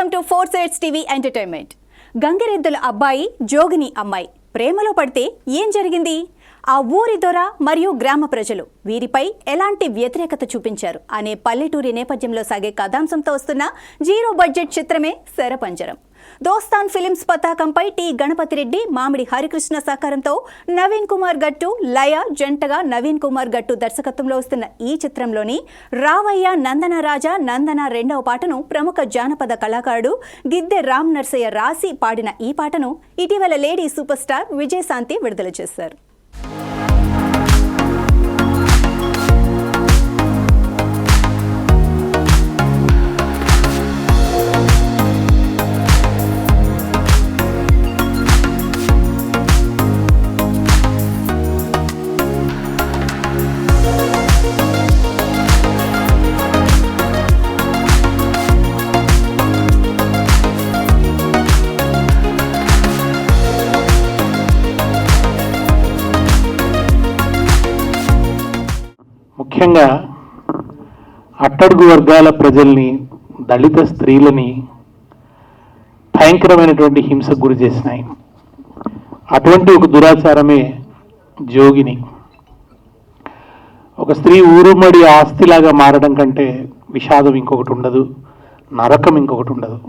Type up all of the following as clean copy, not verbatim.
Welcome to 4 Sides TV entertainment. గంగిరెద్దుల అబ్బాయి జోగిని అమ్మాయి ప్రేమలో పడితే ఏం జరిగింది? ఆ ఊరి దొర మరియు గ్రామ ప్రజలు వీరిపై ఎలాంటి వ్యతిరేకత చూపించారు అనే పల్లెటూరి నేపథ్యంలో సాగే కథాంశంతో వస్తున్న జీరో బడ్జెట్ చిత్రమే శరపంజరం. దోస్తాన్ ఫిలిమ్స్ పతాకంపై టి గణపతిరెడ్డి, మామిడి హరికృష్ణ సహకారంతో నవీన్ కుమార్ గట్టు, లయ జంటగా నవీన్ కుమార్ గట్టు దర్శకత్వంలో వస్తున్న ఈ చిత్రంలోని రావయ్య నందన రాజా నందన రెండవ పాటను ప్రముఖ జానపద కళాకారుడు గిద్దె రామ్ నర్సయ్య రాసి పాడిన ఈ పాటను ఇటీవల లేడీ సూపర్ స్టార్ విజయశాంతి విడుదల చేశారు. ముఖ్యంగా అట్టడుగు వర్గాల ప్రజల్ని, దళిత స్త్రీలని భయంకరమైనటువంటి హింసకు గురి చేసినాయి. అటువంటి ఒక దురాచారమే జోగిని. ఒక స్త్రీ ఊరుమడి ఆస్తిలాగా మారడం కంటే విషాదం ఇంకొకటి ఉండదు, నరకం ఇంకొకటి ఉండదు.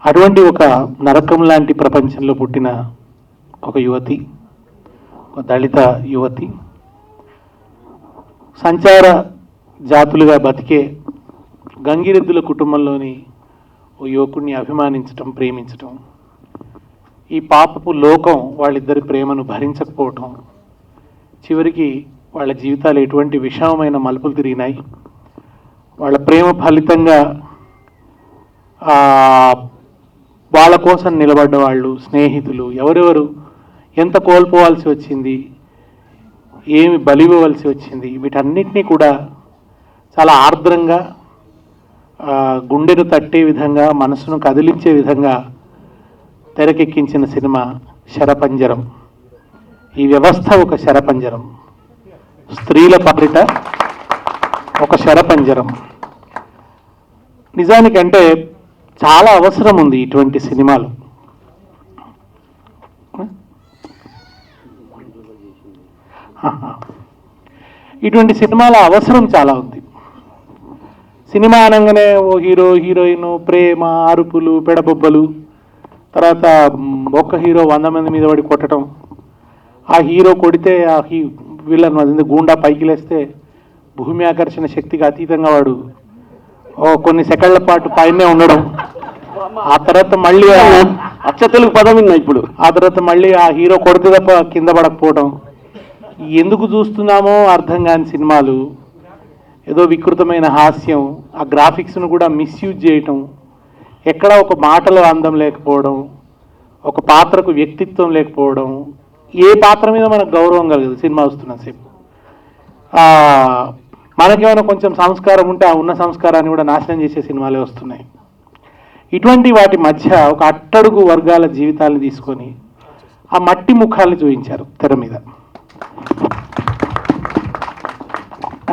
అటువంటి ఒక నరకం లాంటి ప్రపంచంలో పుట్టిన ఒక యువతి, ఒక దళిత యువతి, సంచార జాతులుగా బతికే గంగిరెద్దుల కుటుంబంలోని ఓ యువకుడిని అభిమానించటం, ప్రేమించటం, ఈ పాపపు లోకం వాళ్ళిద్దరి ప్రేమను భరించకపోవటం, చివరికి వాళ్ళ జీవితాలు ఎటువంటి విషమమైన మలుపులు తిరిగినాయి. వాళ్ళ ప్రేమ ఫలితంగా వాళ్ళ కోసం నిలబడ్డ వాళ్ళు, స్నేహితులు, ఎవరెవరు ఎంత కోల్పోవాల్సి వచ్చింది, ఏమి బలివ్వవలసి వచ్చింది, వీటన్నిటినీ కూడా చాలా ఆర్ద్రంగా, గుండెను తట్టే విధంగా, మనసును కదిలించే విధంగా తెరకెక్కించిన సినిమా శరపంజరం. ఈ వ్యవస్థ ఒక శరపంజరం, స్త్రీల పాలిట ఒక శరపంజరం. నిజానికంటే చాలా అవసరం ఉంది ఇటువంటి సినిమాలు. ఇటువంటి సినిమాల అవసరం చాలా ఉంది. సినిమా అనగానే ఓ హీరో, హీరోయిన్, ప్రేమ, అరుపులు, పెడబొబ్బలు, తర్వాత ఒక్క హీరో 100 మంది మీద పడి కొట్టడం, ఆ హీరో కొడితే ఆ వీళ్ళని అది గూండా పైకి లేస్తే భూమి ఆకర్షణ శక్తికి అతీతంగా వాడు కొన్ని సెకండ్ల పాటు పైనే ఉండడం, ఆ తర్వాత మళ్ళీ అచ్చతెలుగు పదం విన్నా ఇప్పుడు, ఆ తర్వాత మళ్ళీ ఆ హీరో కొడితే తప్ప కింద పడకపోవడం, ఎందుకు చూస్తున్నామో అర్థం కాని సినిమాలు, ఏదో వికృతమైన హాస్యం, ఆ గ్రాఫిక్స్ను కూడా మిస్యూజ్ చేయటం, ఎక్కడ ఒక మాటలో అందం లేకపోవడం, ఒక పాత్రకు వ్యక్తిత్వం లేకపోవడం, ఏ పాత్ర మీద మనకు గౌరవం కలగదు సినిమా వస్తున్నసేపు. మనకేమైనా కొంచెం సంస్కారం ఉంటే ఆ ఉన్న సంస్కారాన్ని కూడా నాశనం చేసే సినిమాలే వస్తున్నాయి. ఇటువంటి వాటి మధ్య ఒక అట్టడుగు వర్గాల జీవితాలను తీసుకొని ఆ మట్టి ముఖాలను చూపించారు తెర మీద.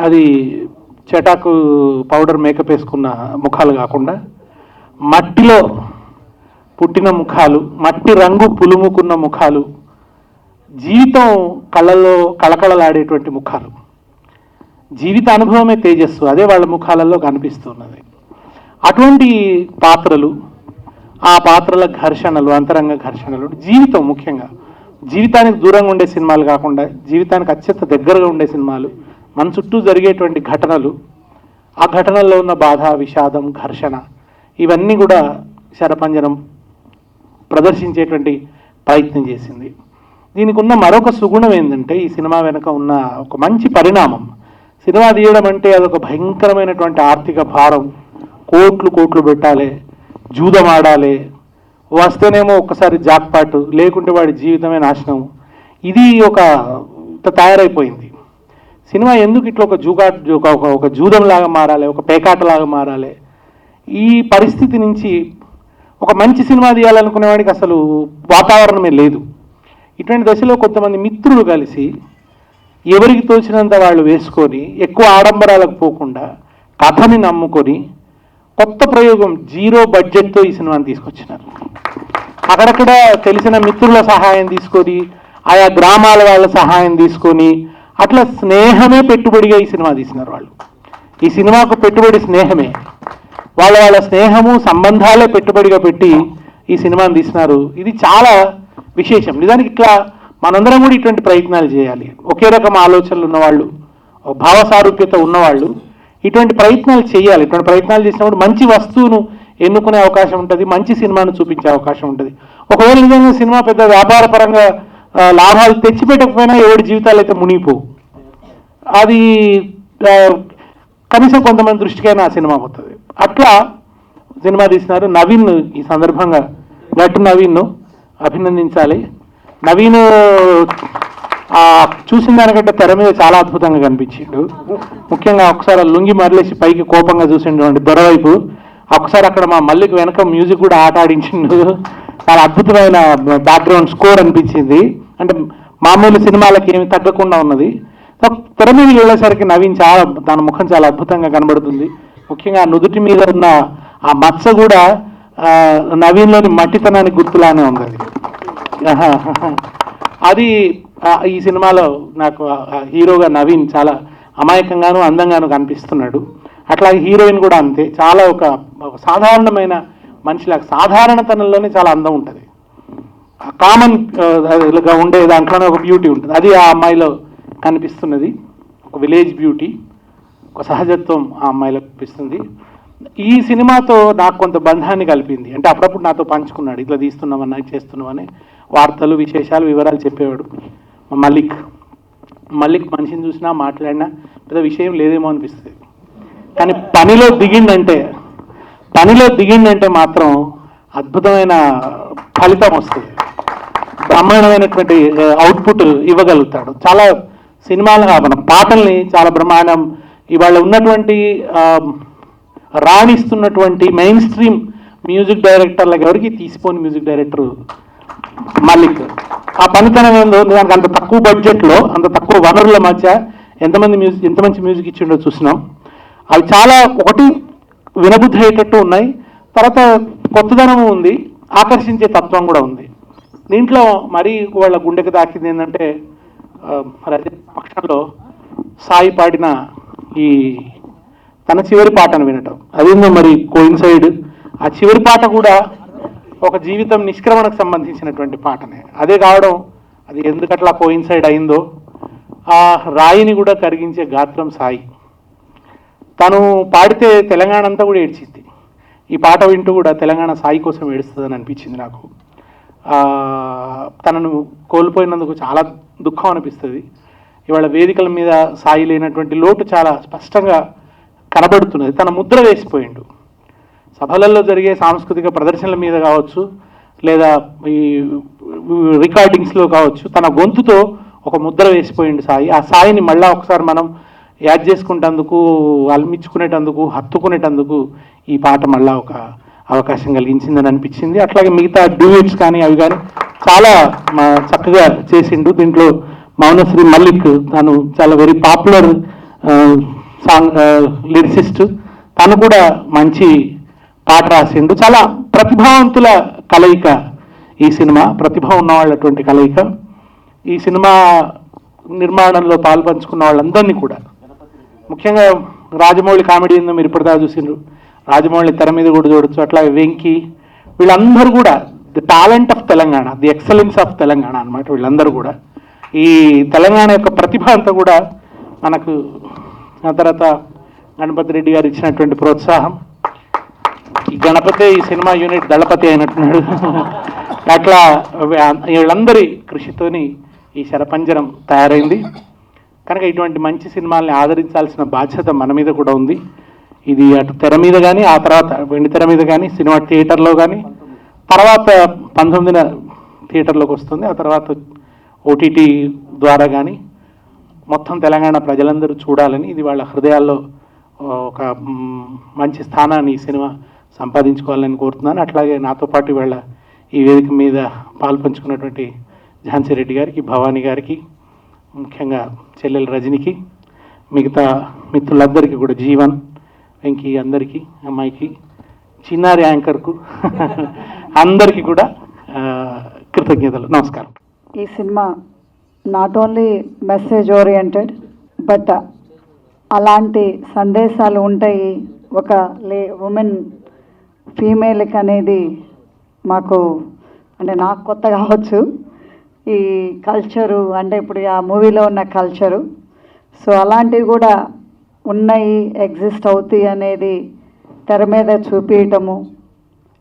అది చటాకు పౌడర్ మేకప్ వేసుకున్న ముఖాలు కాకుండా మట్టిలో పుట్టిన ముఖాలు, మట్టి రంగు పులుముకున్న ముఖాలు, జీవితం కళ్ళల్లో కళకళలాడేటువంటి ముఖాలు, జీవిత అనుభవమే తేజస్సు, అదే వాళ్ళ ముఖాలలో కనిపిస్తున్నది. అటువంటి పాత్రలు, ఆ పాత్రల ఘర్షణలు, అంతరంగ ఘర్షణలు, జీవితం ముఖ్యంగా జీవితానికి దూరంగా ఉండే సినిమాలు కాకుండా జీవితానికి అత్యంత దగ్గరగా ఉండే సినిమాలు, మన చుట్టూ జరిగేటువంటి ఘటనలు, ఆ ఘటనల్లో ఉన్న బాధ, విషాదం, ఘర్షణ, ఇవన్నీ కూడా శరపంజరం ప్రదర్శించేటువంటి ప్రయత్నం చేసింది. దీనికి ఉన్న మరొక సుగుణం ఏంటంటే, ఈ సినిమా వెనుక ఉన్న ఒక మంచి పరిణామం, సినిమా తీయడం అంటే అదొక భయంకరమైనటువంటి ఆర్థిక భారం, కోట్లు పెట్టాలి, జూదం ఆడాలి, వస్తేనేమో ఒక్కసారి జాక్పాటు, లేకుంటే వాడి జీవితమే నాశనం. ఇది ఒక తయారైపోయింది. సినిమా ఎందుకు ఇట్లా ఒక జూదంలాగా మారాలి, ఒక పేకాటలాగా మారాలి? ఈ పరిస్థితి నుంచి ఒక మంచి సినిమా తీయాలనుకునేవాడికి అసలు వాతావరణమే లేదు. ఇటువంటి దశలో కొంతమంది మిత్రులు కలిసి ఎవరికి తోచినంత వాళ్ళు వేసుకొని, ఎక్కువ ఆడంబరాలకు పోకుండా కథని నమ్ముకొని కొత్త ప్రయోగం, 0 బడ్జెట్తో ఈ సినిమాని తీసుకొచ్చినారు. అక్కడక్కడ తెలిసిన మిత్రుల సహాయం తీసుకొని, ఆయా గ్రామాల వాళ్ళ సహాయం తీసుకొని, అట్లా స్నేహమే పెట్టుబడిగా ఈ సినిమా తీసినారు వాళ్ళు. ఈ సినిమాకు పెట్టుబడి స్నేహమే, వాళ్ళ స్నేహము సంబంధాలే పెట్టుబడిగా పెట్టి ఈ సినిమాని తీసినారు. ఇది చాలా విశేషం. నిజానికి ఇట్లా మనందరం కూడా ఇటువంటి ప్రయత్నాలు చేయాలి. ఒకే రకం ఆలోచనలు ఉన్నవాళ్ళు, భావ సారూప్యత ఉన్నవాళ్ళు ఇటువంటి ప్రయత్నాలు చేయాలి. ఇటువంటి ప్రయత్నాలు చేసినప్పుడు మంచి వస్తువును ఎన్నుకునే అవకాశం ఉంటుంది, మంచి సినిమాను చూపించే అవకాశం ఉంటుంది. ఒకవేళ నిజంగా సినిమా పెద్ద వ్యాపారపరంగా లాభాలు తెచ్చిపెట్టకపోయినా ఎవరి జీవితాలు అయితే మునిగిపోవు. అది కనీసం కొంతమంది దృష్టికైనా ఆ సినిమా పోతుంది. అట్లా సినిమా తీసినారు. నవీన్, ఈ సందర్భంగా నటు నవీన్ను అభినందించాలి. నవీన్ చూసిన దానికంటే తెర మీద చాలా అద్భుతంగా కనిపించిండు. ముఖ్యంగా ఒకసారి లుంగి మరలేసి పైకి కోపంగా చూసిండు దొరవైపు. ఒకసారి అక్కడ మా మల్లికి వెనక మ్యూజిక్ కూడా ఆట ఆడించిండు. చాలా అద్భుతమైన బ్యాక్గ్రౌండ్ స్కోర్ అనిపించింది. అంటే మామూలు సినిమాలకి ఏమి తగ్గకుండా ఉన్నది. తెర మీద వెళ్ళేసరికి నవీన్ చాలా, తన ముఖం చాలా అద్భుతంగా కనబడుతుంది. ముఖ్యంగా నుదుటి మీద ఉన్న ఆ మచ్చ కూడా నవీన్లోని మట్టితనానికి గుర్తులానే ఉంది. అది ఈ సినిమాలో నాకు హీరోగా నవీన్ చాలా అమాయకంగాను అందంగాను కనిపిస్తున్నాడు. అట్లాగే హీరోయిన్ కూడా అంతే, చాలా ఒక సాధారణమైన మనిషిలాగా, సాధారణతనంలోనే చాలా అందం ఉంటుంది. కామన్గా ఉండే దాంట్లోనే ఒక బ్యూటీ ఉంటుంది. అది ఆ అమ్మాయిలో కనిపిస్తున్నది. ఒక విలేజ్ బ్యూటీ, ఒక సహజత్వం ఆ అమ్మాయిలో కనిపిస్తుంది. ఈ సినిమాతో నాకు కొంత బంధాన్ని కలిపింది. అంటే అప్పుడప్పుడు నాతో పంచుకున్నాడు, ఇట్లా తీస్తున్నామన్నా చేస్తున్నామని వార్తలు, విశేషాలు, వివరాలు చెప్పేవాడు. మల్లిక్ మనిషిని చూసినా మాట్లాడినా పెద్ద విషయం లేదేమో అనిపిస్తుంది. కానీ పనిలో దిగిండంటే మాత్రం అద్భుతమైన ఫలితం వస్తుంది, బ్రహ్మాండమైనటువంటి అవుట్పుట్ ఇవ్వగలుగుతాడు. చాలా సినిమాలు మన పాటల్ని చాలా బ్రహ్మాండం. ఇవాళ ఉన్నటువంటి రాణిస్తున్నటువంటి మెయిన్ స్ట్రీమ్ మ్యూజిక్ డైరెక్టర్లకు ఎవరికి తీసిపోని మ్యూజిక్ డైరెక్టర్ మల్లిక్. ఆ పనితనం ఏందో, దానికి అంత తక్కువ బడ్జెట్లో, అంత తక్కువ వనరుల మధ్య ఎంత మంచి మ్యూజిక్ ఇచ్చిండో చూసినాం. అవి చాలా, ఒకటి వినబుద్ధి అయ్యేటట్టు ఉన్నాయి, తర్వాత కొత్తదనం ఉంది, ఆకర్షించే తత్వం కూడా ఉంది. దీంట్లో మరీ వాళ్ళ గుండెకి తాకింది ఏంటంటే, మరి అదే పక్షంలో సాయి పాడిన ఈ తన చివరి పాటను వినటం, అదేందో మరి కోయిన్సైడ్. ఆ చివరి పాట కూడా ఒక జీవితం నిష్క్రమణకు సంబంధించినటువంటి పాటనే. అదే కావడం, అది ఎందుకట్లా కోయిన్సైడ్ అయిందో, ఆ రాయిని కూడా కరిగించే గాత్రం సాయి. తను పాడితే తెలంగాణ అంతా కూడా ఏడ్చింది. ఈ పాట వింటూ కూడా తెలంగాణ సాయి కోసం ఏడుస్తుందని అనిపించింది నాకు. తనను కోల్పోయినందుకు చాలా దుఃఖం అనిపిస్తుంది. ఇవాళ వేదికల మీద సాయి లేనటువంటి లోటు చాలా స్పష్టంగా కనబడుతున్నది. తన ముద్ర వేసిపోయిండు. సభలలో జరిగే సాంస్కృతిక ప్రదర్శనల మీద కావచ్చు, లేదా ఈ రికార్డింగ్స్లో కావచ్చు, తన గొంతుతో ఒక ముద్ర వేసిపోయిండు సాయి. ఆ సాయిని మళ్ళా ఒకసారి మనం యాడ్ చేసుకునేటందుకు, అల్మించుకునేటందుకు, హత్తుకునేటందుకు ఈ పాట మళ్ళా ఒక అవకాశం కలిగించిందని అనిపించింది. అట్లాగే మిగతా డ్యూయట్స్ కానీ అవి కానీ చాలా చక్కగా చేసిండు. దీంట్లో మౌనశ్రీ మల్లిక్, తను చాలా వెరీ పాపులర్ సాంగ్ లిరిసిస్ట్, తను కూడా మంచి పాట రాసిండు. చాలా ప్రతిభావంతుల కలయిక ఈ సినిమా, ప్రతిభ ఉన్నవాళ్ళటువంటి కలయిక. ఈ సినిమా నిర్మాణంలో పాల్పంచుకున్న వాళ్ళందరినీ కూడా, ముఖ్యంగా రాజమౌళి కామెడీ ఏందో మీరు ఇప్పటిదాకా చూసిండ్రు, రాజమౌళి తెర మీద కూడా చూడొచ్చు. అట్లాగే వెంకీ, వీళ్ళందరూ కూడా the talent of Telangana, the excellence of Telangana అన్నమాట. వీళ్ళందరూ కూడా ఈ తెలంగాణ యొక్క ప్రతిభ అంతా కూడా మనకు ఆ తర్వాత గణపతి రెడ్డి గారు ఇచ్చినటువంటి ప్రోత్సాహం. ఈ గణపతి ఈ సినిమా యూనిట్ దళపతి అయినట్టున్నాడు. అట్లా వీళ్ళందరి కృషితోని ఈ శరపంజరం తయారైంది. కనుక ఇటువంటి మంచి సినిమాల్ని ఆదరించాల్సిన బాధ్యత మన మీద కూడా ఉంది. ఇది అటు తెర మీద కానీ, ఆ తర్వాత వెండి తెర మీద కానీ, సినిమా థియేటర్లో కానీ, తర్వాత 19న థియేటర్లోకి వస్తుంది, ఆ తర్వాత ఓటీటీ ద్వారా కానీ మొత్తం తెలంగాణ ప్రజలందరూ చూడాలని, ఇది వాళ్ళ హృదయాల్లో ఒక మంచి స్థానాన్ని ఈ సినిమా సంపాదించుకోవాలని కోరుతున్నాను. అట్లాగే నాతో పాటు వాళ్ళ ఈ వేదిక మీద పాల్పంచుకున్నటువంటి ఝాన్సీ రెడ్డి గారికి, భవానీ గారికి, ముఖ్యంగా చెల్లెలు రజనికి, మిగతా మిత్రులందరికీ కూడా, జీవన్, వెంకీ, అందరికీ, అమ్మాయికి చిన్నారి యాంకర్కు అందరికీ కూడా కృతజ్ఞతలు. నమస్కారం. ఈ cinema not only message oriented, but అలాంటి సందేశాలు ఉంటాయి ఒక ఉమెన్ ఫీమేల్కి అనేది మాకు అంటే నాకు కొత్త కావచ్చు ఈ కల్చరు, అంటే ఇప్పుడు ఆ మూవీలో ఉన్న కల్చరు. సో అలాంటివి కూడా ఉన్నాయి, ఎగ్జిస్ట్ అవుతాయి అనేది తెర మీద చూపించటము.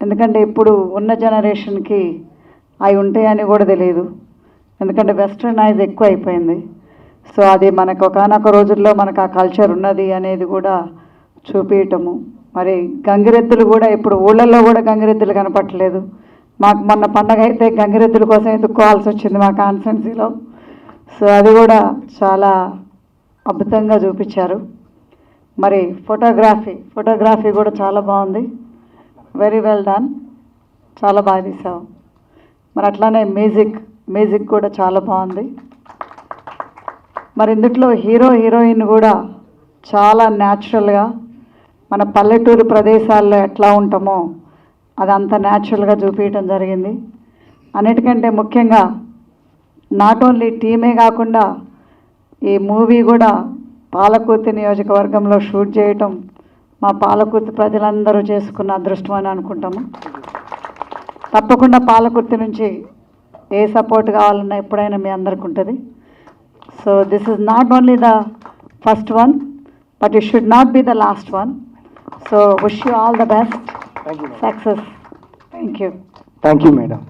ఎందుకంటే ఇప్పుడు ఉన్న జనరేషన్కి అవి ఉంటాయని కూడా తెలియదు, ఎందుకంటే వెస్టర్నైజ్ ఎక్కువ అయిపోయింది. సో అది మనకు ఒకనొక రోజుల్లో మనకు ఆ కల్చర్ ఉన్నది అనేది కూడా చూపించటము. మరి గంగిరెద్దులు కూడా ఇప్పుడు ఊళ్ళల్లో కూడా గంగిరెద్దులు కనపట్టలేదు. మాకు మొన్న పండగ అయితే గంగిరెద్దుల కోసం ఎత్తుక్కోవాల్సి వచ్చింది మా కాన్స్టెన్సీలో. సో అది కూడా చాలా అద్భుతంగా చూపించారు. మరి ఫోటోగ్రఫీ కూడా చాలా బాగుంది, వెరీ వెల్ డన్, చాలా బాగా తీసావు. మరి అట్లానే మ్యూజిక్ కూడా చాలా బాగుంది. మరి ఇందులో హీరోయిన్ కూడా చాలా న్యాచురల్గా మన పల్లెటూరు ప్రదేశాల్లో ఎట్లా ఉంటామో అదంతా న్యాచురల్గా చూపించడం జరిగింది. అన్నిటికంటే ముఖ్యంగా నాట్ ఓన్లీ టీమే కాకుండా ఈ మూవీ కూడా పాలకుర్తి నియోజకవర్గంలో షూట్ చేయటం మా పాలకుర్తి ప్రజలందరూ చేసుకున్న అదృష్టం అని అనుకుంటాము. తప్పకుండా పాలకుర్తి నుంచి ఏ సపోర్ట్ కావాలన్నా ఎప్పుడైనా మీ అందరికి ఉంటుంది. So this is not only the first one, but it should not be the last one. So wish you all the best success. Thank you. Thank you madam.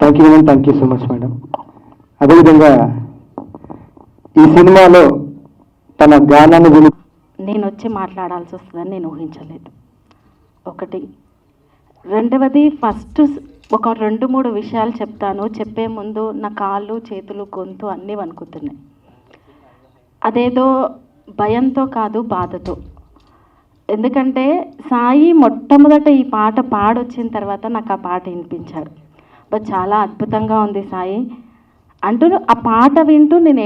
Thank you madam. Thank you so much madam. అదేవిధంగా ఈ సినిమాలో తన గానాన్ని విని నేను వచ్చి మాట్లాడాల్సి వస్తుందని నేను ఊహించలేదు. ఒకటి. రెండవది, ఫస్ట్ ఒక 2-3 విషయాలు చెప్తాను. చెప్పే ముందు నా కాళ్ళు, చేతులు, గొంతు అన్నీ వణుకుతున్నాయి. అదేదో భయంతో కాదు, బాధతో. ఎందుకంటే సాయి మొట్టమొదట ఈ పాట పాడొచ్చిన తర్వాత నాకు ఆ పాట వినిపించాడు. బట్ చాలా అద్భుతంగా ఉంది సాయి అంటూ ఆ పాట వింటూ నేను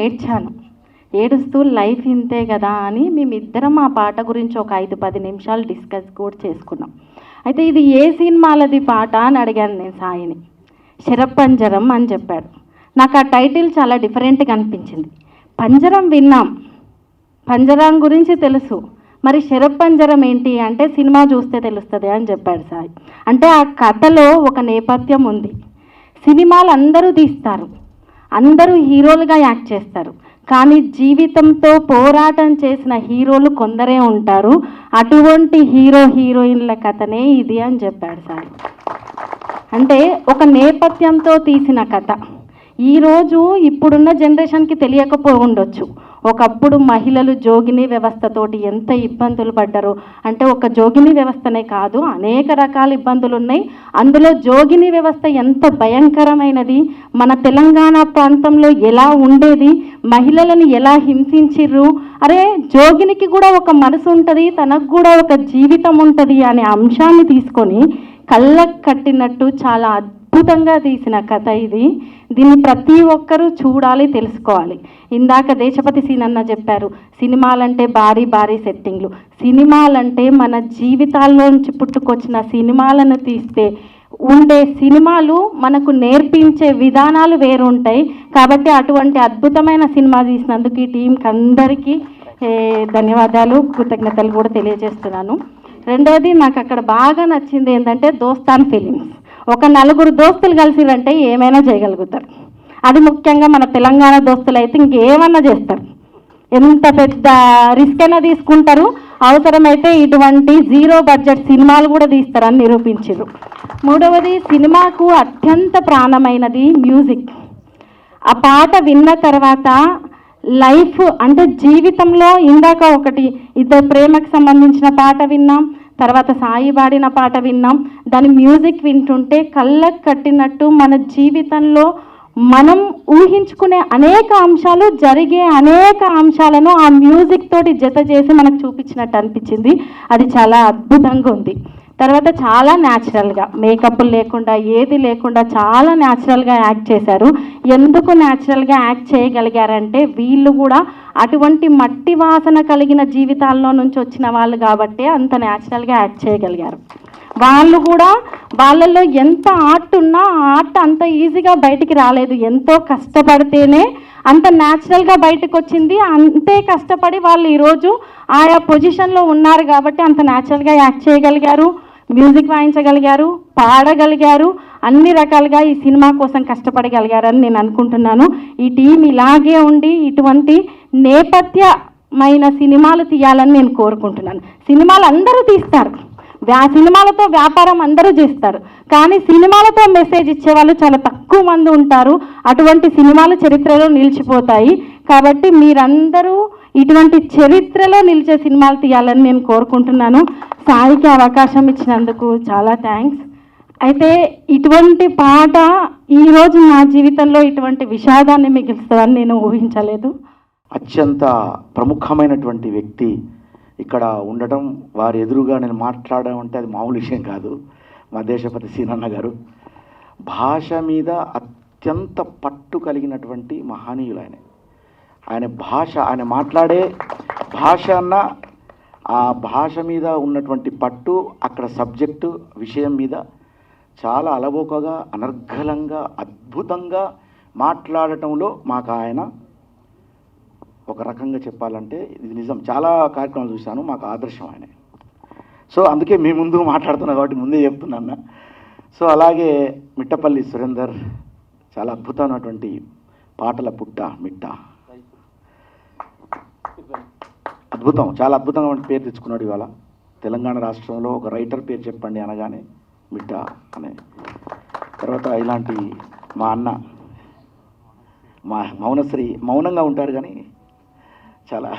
ఏడుస్తూ లైఫ్ ఇంతే కదా అని మేమిద్దరం ఆ పాట గురించి ఒక 5-10 నిమిషాలు డిస్కస్ కూడా చేసుకున్నాం. అయితే ఇది ఏ సినిమాలది పాట అని అడిగాను నేను సాయిని. శరపంజరం అని చెప్పాడు. నాకు ఆ టైటిల్ చాలా డిఫరెంట్గా అనిపించింది. పంజరం విన్నాం, పంజరం గురించి తెలుసు, మరి శరపంజరం ఏంటి అంటే సినిమా చూస్తే తెలుస్తుంది అని చెప్పాడు సాయి. అంటే ఆ కథలో ఒక నేపథ్యం ఉంది. సినిమాలు అందరూ తీస్తారు, అందరూ హీరోలుగా యాక్ట్ చేస్తారు, కానీ జీవితంతో పోరాటం చేసిన హీరోలు కొందరే ఉంటారు. అటువంటి హీరోయిన్ల కథనే ఇది అని చెప్పాడు సార్. అంటే ఒక నేపథ్యంతో తీసిన కథ. ఈరోజు ఇప్పుడున్న జనరేషన్కి తెలియకపోయి ఉండొచ్చు, ఒకప్పుడు మహిళలు జోగిని వ్యవస్థతోటి ఎంత ఇబ్బందులు పడ్డారో. అంటే ఒక జోగిని వ్యవస్థనే కాదు, అనేక రకాల ఇబ్బందులు ఉన్నాయి. అందులో జోగిని వ్యవస్థ ఎంత భయంకరమైనది, మన తెలంగాణ ప్రాంతంలో ఎలా ఉండేది, మహిళలను ఎలా హింసించిర్రు. అరే జోగినికి కూడా ఒక మనసు ఉంటుంది, తనకు కూడా ఒక జీవితం ఉంటుంది అనే అంశాన్ని తీసుకొని కళ్ళకు కట్టినట్టు చాలా అద్భుతంగా తీసిన కథ ఇది. దీన్ని ప్రతి ఒక్కరూ చూడాలి, తెలుసుకోవాలి. ఇందాక దేశపతి సీనన్న చెప్పారు, సినిమాలంటే భారీ సెట్టింగ్లు. సినిమాలంటే మన జీవితాల్లోంచి పుట్టుకొచ్చిన సినిమాలను తీస్తే ఉండే సినిమాలు మనకు నేర్పించే విధానాలు వేరుంటాయి. కాబట్టి అటువంటి అద్భుతమైన సినిమా తీసినందుకు ఈ టీంకి అందరికీ ధన్యవాదాలు, కృతజ్ఞతలు కూడా తెలియజేస్తున్నాను. రెండవది, నాకు అక్కడ బాగా నచ్చింది ఏంటంటే దోస్తాన్ ఫిలిమ్స్. ఒక 4 దోస్తులు కలిసిరంటే ఏమైనా చేయగలుగుతారు. అది ముఖ్యంగా మన తెలంగాణ దోస్తులు అయితే ఇంకేమన్నా చేస్తారు, ఎంత పెద్ద రిస్క్ అయినా తీసుకుంటారు. అవసరమైతే ఇటువంటి 0 బడ్జెట్ సినిమాలు కూడా తీస్తారని నిరూపించారు. మూడవది, సినిమాకు అత్యంత ప్రాణమైనది మ్యూజిక్. ఆ పాట విన్న తర్వాత లైఫ్ అంటే జీవితంలో ఇందాక ఒకటి 2 ప్రేమకు సంబంధించిన పాట విన్నాం, తర్వాత సాయి పాడిన పాట విన్నాం. దాని మ్యూజిక్ వింటుంటే కళ్ళకు కట్టినట్టు మన జీవితంలో మనం ఊహించుకునే అనేక అంశాలు, జరిగే అనేక అంశాలను ఆ మ్యూజిక్ తోటి జత చేసి మనకు చూపించినట్టు అనిపించింది. అది చాలా అద్భుతంగా ఉంది. తర్వాత చాలా న్యాచురల్గా మేకప్ లేకుండా ఏది లేకుండా చాలా న్యాచురల్గా యాక్ట్ చేశారు. ఎందుకు న్యాచురల్గా యాక్ట్ చేయగలిగారంటే వీళ్ళు కూడా అటువంటి మట్టి వాసన కలిగిన జీవితాల్లో నుంచి వచ్చిన వాళ్ళు కాబట్టి అంత న్యాచురల్గా యాక్ట్ చేయగలిగారు. వాళ్ళు కూడా వాళ్ళల్లో ఎంత ఆర్ట్ ఉన్నా ఆ ఆర్ట్ అంత ఈజీగా బయటికి రాలేదు. ఎంతో కష్టపడితేనే అంత న్యాచురల్గా బయటకు వచ్చింది. అంతే కష్టపడి వాళ్ళు ఈరోజు ఆయా పొజిషన్లో ఉన్నారు కాబట్టి అంత న్యాచురల్గా యాక్ట్ చేయగలిగారు, మ్యూజిక్ వాయించగలిగారు, పాడగలిగారు, అన్ని రకాలుగా ఈ సినిమా కోసం కష్టపడగలిగారని నేను అనుకుంటున్నాను. ఈ టీం ఇలాగే ఉండి ఇటువంటి నేపథ్యమైన సినిమాలు తీయాలని నేను కోరుకుంటున్నాను. సినిమాలు అందరూ తీస్తారు, సినిమాలతో వ్యాపారం అందరూ చేస్తారు, కానీ సినిమాలతో మెసేజ్ ఇచ్చేవాళ్ళు చాలా తక్కువ మంది ఉంటారు. అటువంటి సినిమాలు చరిత్రలో నిలిచిపోతాయి. కాబట్టి మీరందరూ ఇటువంటి చరిత్రలో నిలిచే సినిమాలు తీయాలని నేను కోరుకుంటున్నాను. సాయికి అవకాశం ఇచ్చినందుకు చాలా థ్యాంక్స్. అయితే ఇటువంటి పాట ఈరోజు నా జీవితంలో ఇటువంటి విషాదాన్ని మిగులుస్తుందని నేను ఊహించలేదు. అత్యంత ప్రముఖమైనటువంటి వ్యక్తి ఇక్కడ ఉండటం, వారి ఎదురుగా నేను మాట్లాడడం అంటే అది మామూలు విషయం కాదు. మా దేశపతి సీనన్న గారు భాష మీద అత్యంత పట్టు కలిగినటువంటి మహనీయులు ఆయన భాష, ఆయన మాట్లాడే భాష అన్న ఆ భాష మీద ఉన్నటువంటి పట్టు, అక్కడ సబ్జెక్టు విషయం మీద చాలా అలవోకగా అనర్గళంగా అద్భుతంగా మాట్లాడటంలో మాకు ఆయన ఒక రకంగా చెప్పాలంటే ఇది నిజం. చాలా కార్యక్రమాలు చూశాను, మాకు ఆదర్శం ఆయన. సో అందుకే మీ ముందు మాట్లాడుతున్నా కాబట్టి ముందే చెప్తున్నా. సో అలాగే మిట్టపల్లి సురేందర్ చాలా అద్భుతమైనటువంటి పాటల పుట్ట మిట్ట, అద్భుతం, చాలా అద్భుతంగా పేరు తెచ్చుకున్నాడు. ఇవాళ తెలంగాణ రాష్ట్రంలో ఒక రైటర్ పేరు చెప్పండి అనగానే మిట్ట అనే. తర్వాత ఇలాంటి మా అన్న మా మౌనశ్రీ, మౌనంగా ఉంటారు కానీ చాలా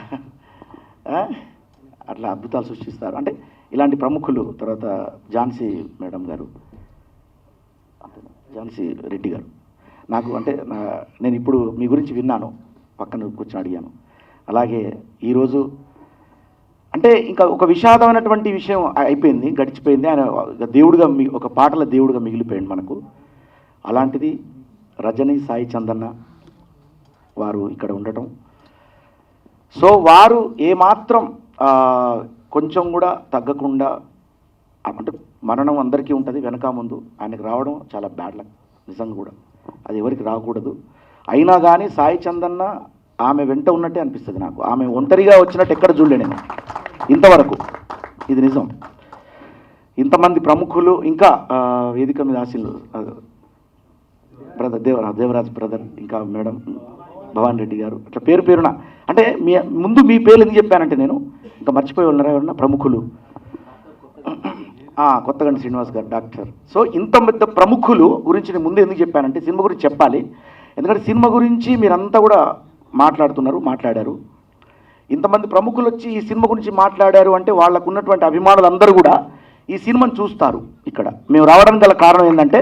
అట్లా అద్భుతాలు సృష్టిస్తారు. అంటే ఇలాంటి ప్రముఖులు. తర్వాత ఝాన్సీ మేడం గారు, ఝాన్సీ రెడ్డి గారు, నాకు అంటే నేను ఇప్పుడు మీ గురించి విన్నాను, పక్కన కూర్చొని అడిగాను. అలాగే ఈరోజు అంటే ఇంకా ఒక విషాదమైనటువంటి విషయం అయిపోయింది, గడిచిపోయింది. ఆయన దేవుడిగా ఒక పాటల దేవుడిగా మిగిలిపోయింది మనకు. అలాంటిది రజనీ సాయి చందన్న వారు ఇక్కడ ఉండటం. సో వారు ఏమాత్రం కొంచెం కూడా తగ్గకుండా, అంటే మరణం అందరికీ ఉంటుంది వెనక ముందు, ఆయనకు రావడం చాలా బ్యాడ్ లక్ నిజంగా కూడా, అది ఎవరికి రాకూడదు. అయినా కానీ సాయి చందన్న ఆమె వెంట ఉన్నట్టే అనిపిస్తుంది నాకు. ఆమె ఒంటరిగా వచ్చినట్టు ఎక్కడ చూడలే నేను ఇంతవరకు, ఇది నిజం. ఇంతమంది ప్రముఖులు, ఇంకా వేదిక మీద ఆశీలు బ్రదర్ దేవరాజ్ బ్రదర్, ఇంకా మేడం భవాన్ రెడ్డి గారు, అట్లా పేరు పేరున. అంటే ముందు మీ పేర్లు ఎందుకు చెప్పానంటే నేను ఇంకా మర్చిపోయి ఉన్నారా ఎవరన్నా ప్రముఖులు, కొత్తగండి శ్రీనివాస్ గారు డాక్టర్. సో ఇంత పెద్ద ప్రముఖులు గురించి నేను ముందు ఎందుకు చెప్పానంటే సినిమా గురించి చెప్పాలి. ఎందుకంటే సినిమా గురించి మీరంతా కూడా మాట్లాడారు. ఇంతమంది ప్రముఖులు వచ్చి ఈ సినిమా గురించి మాట్లాడారు అంటే వాళ్ళకు ఉన్నటువంటి అభిమానులు అందరూ కూడా ఈ సినిమాను చూస్తారు. ఇక్కడ మేము రావడానికి గల కారణం ఏంటంటే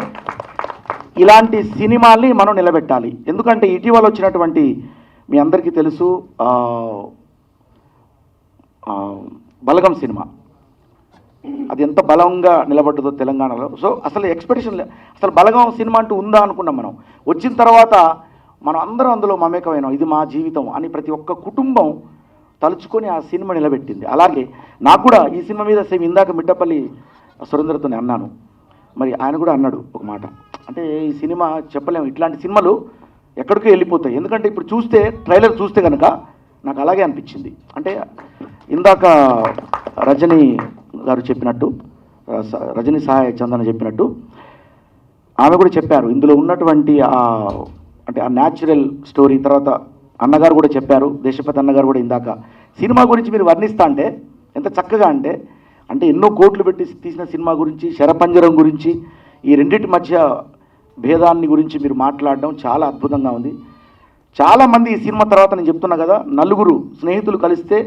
ఇలాంటి సినిమాల్ని మనం నిలబెట్టాలి. ఎందుకంటే ఇటీవల వచ్చినటువంటి మీ అందరికీ తెలుసు బలగం సినిమా, అది ఎంత బలంగా నిలబడ్డదో తెలంగాణలో. సో అసలు ఎక్స్పెక్టేషన్, అసలు బలగం సినిమా అంటూ ఉందా అనుకున్నాం మనం. వచ్చిన తర్వాత మనం అందరం అందులో మమేకమైనాం, ఇది మా జీవితం అని ప్రతి ఒక్క కుటుంబం తలుచుకొని ఆ సినిమా నిలబెట్టింది. అలాగే నాకు కూడా ఈ సినిమా మీద సేమ్ ఇందాక మిట్టపల్లి సురేందర్తోనే అన్నాను, మరి ఆయన కూడా అన్నాడు ఒక మాట, అంటే ఈ సినిమా చెప్పలేము, ఇట్లాంటి సినిమాలు ఎక్కడికో వెళ్ళిపోతాయి. ఎందుకంటే ఇప్పుడు చూస్తే ట్రైలర్ చూస్తే కనుక నాకు అలాగే అనిపించింది. అంటే ఇందాక రజనీ గారు చెప్పినట్టు, రజనీ సాయి చందన చెప్పినట్టు ఆమె కూడా చెప్పారు, ఇందులో ఉన్నటువంటి అంటే ఆ న్యాచురల్ స్టోరీ. తర్వాత అన్నగారు కూడా చెప్పారు, దేశపతి అన్నగారు కూడా ఇందాక సినిమా గురించి మీరు వర్ణిస్తా అంటే ఎంత చక్కగా అంటే ఎన్నో కోట్లు పెట్టి తీసిన సినిమా గురించి, శరపంజరం గురించి, ఈ రెండింటి మధ్య భేదాన్ని గురించి మీరు మాట్లాడడం చాలా అద్భుతంగా ఉంది. చాలామంది ఈ సినిమా తర్వాత నేను చెప్తున్నా కదా, నలుగురు స్నేహితులు కలిస్తే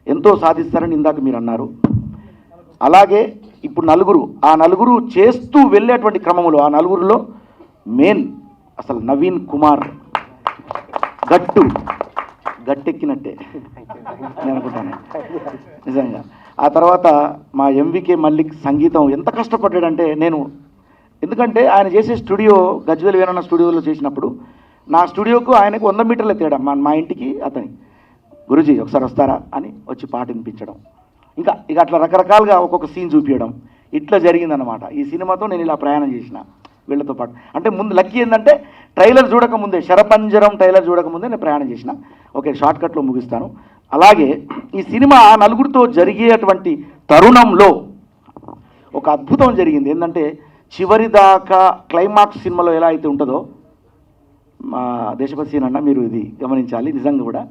ఎంతో సాధిస్తారని ఇందాక మీరు అన్నారు. అలాగే ఇప్పుడు ఆ నలుగురు చేస్తూ వెళ్ళేటువంటి క్రమంలో ఆ నలుగురిలో మెయిన్ అసలు నవీన్ కుమార్ గట్టెక్కినట్టే నేను అనుకుంటాను నిజంగా. ఆ తర్వాత మా ఎంవికే మల్లిక్ సంగీతం ఎంత కష్టపడ్డాడంటే నేను, ఎందుకంటే ఆయన చేసే స్టూడియో గజ్వేల్ వీరన్న స్టూడియోలో చేసినప్పుడు నా స్టూడియోకు ఆయనకు 100 మీటర్ల తేడా, మా ఇంటికి అతని. గురుజీ ఒకసారి వస్తారా అని వచ్చి పాట వినిపించడం, ఇక అట్లా రకరకాలుగా ఒక్కొక్క సీన్ చూపించడం, ఇట్లా జరిగిందనమాట. ఈ సినిమాతో నేను ఇలా ప్రయాణం చేసిన వీళ్ళతో పాటు. అంటే ముందు లక్కీ ఏంటంటే ట్రైలర్ చూడకముందే, శరపంజరం ట్రైలర్ చూడకముందే నేను ప్రయాణం చేసిన. ఓకే, షార్ట్కట్లో ముగిస్తాను. అలాగే ఈ సినిమా నలుగురితో జరిగేటువంటి తరుణంలో ఒక అద్భుతం జరిగింది. ఏంటంటే చివరి దాకా క్లైమాక్స్ సినిమాలో ఎలా అయితే ఉంటుందో, మా దేశపతి సీన్ అన్న మీరు ఇది గమనించాలి, నిజంగా కూడా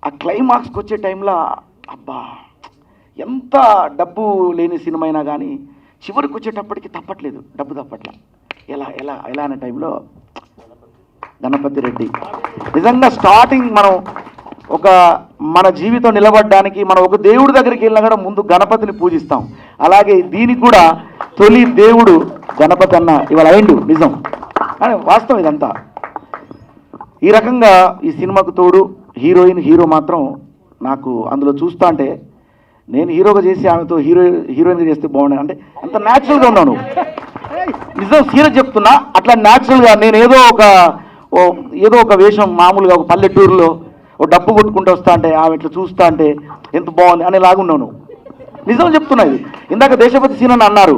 ఆ క్లైమాక్స్కి వచ్చే టైంలో అబ్బా ఎంత డబ్బు లేని సినిమా అయినా కానీ చివరికి వచ్చేటప్పటికి తప్పట్లేదు, డబ్బు తప్పట్లా. ఎలా ఎలా ఎలా అనే టైంలో గణపతి రెడ్డి నిజంగా స్టార్టింగ్ మనం మన జీవితం నిలబడడానికి మనం ఒక దేవుడి దగ్గరికి వెళ్ళినా కూడా ముందు గణపతిని పూజిస్తాం. అలాగే దీనికి కూడా తొలి దేవుడు గణపతి అన్న ఇవాళ అయిండు, నిజం అని వాస్తవం ఇదంతా. ఈ రకంగా ఈ సినిమాకు తోడు హీరో మాత్రం నాకు అందులో చూస్తా అంటే, నేను హీరోగా చేసి ఆమెతో హీరోయిన్గా చేస్తే బాగుండే, అంటే అంత న్యాచురల్గా ఉన్నాను. నిజం సీరియస్ చెప్తున్నా, అట్లా న్యాచురల్గా నేను ఏదో ఒక వేషం మామూలుగా ఒక పల్లెటూరులో ఓ డబ్బు కొట్టుకుంటూ వస్తా అంటే ఆమె ఇట్లా చూస్తా అంటే ఎంత బాగుంది అనేలాగున్నాను. నిజం చెప్తున్నా. ఇది ఇందాక దేశపతి సీన్ అని అన్నారు,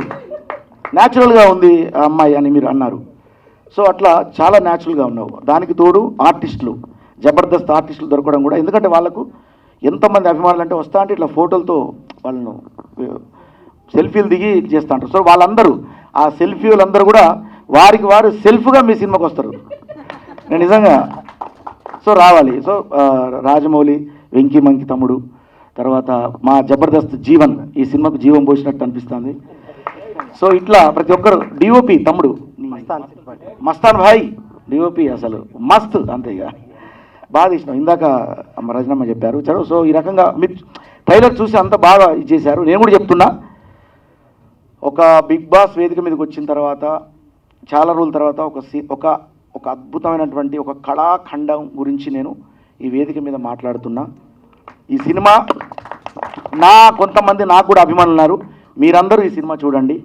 న్యాచురల్గా ఉంది ఆ అమ్మాయి అని మీరు అన్నారు. సో అట్లా చాలా న్యాచురల్గా ఉన్నావు. దానికి తోడు ఆర్టిస్టులు, జబర్దస్త్ ఆర్టిస్టులు దొరకడం కూడా, ఎందుకంటే వాళ్ళకు ఎంతమంది అభిమానులు అంటే వస్తా అంటే ఇట్లా ఫోటోలతో వాళ్ళను సెల్ఫీలు దిగి చేస్తూ ఉంటారు. సో వాళ్ళందరూ ఆ సెల్ఫీలందరూ కూడా వారికి వారు సెల్ఫ్గా మీ సినిమాకి వస్తారు. నేను నిజంగా సో రావాలి. సో రాజమౌళి, వెంకీ మంకి తమ్ముడు, తర్వాత మా జబర్దస్త్ జీవన్ ఈ సినిమాకు జీవం పోసినట్టు అనిపిస్తుంది. సో ఇట్లా ప్రతి ఒక్కరు, డిఓపి తమ్ముడు మస్తాన్ భాయ్, డిఓపి అసలు మస్త్, అంతే ఇక బాగా తీసినాం. ఇందాక రజనమ్మ చెప్పారు చలో. సో ఈ రకంగా మీరు ట్రైలర్ చూసి అంత బాగా ఇచ్చేశారు. నేను కూడా చెప్తున్నా, ఒక బిగ్ బాస్ వేదిక మీదకి వచ్చిన తర్వాత చాలా రోజుల తర్వాత ఒక అద్భుతమైనటువంటి ఒక కళాఖండం గురించి నేను ఈ వేదిక మీద మాట్లాడుతున్నా. ఈ సినిమా కొంతమంది నాకు కూడా అభిమానులు ఉన్నారు, మీరందరూ ఈ సినిమా చూడండి.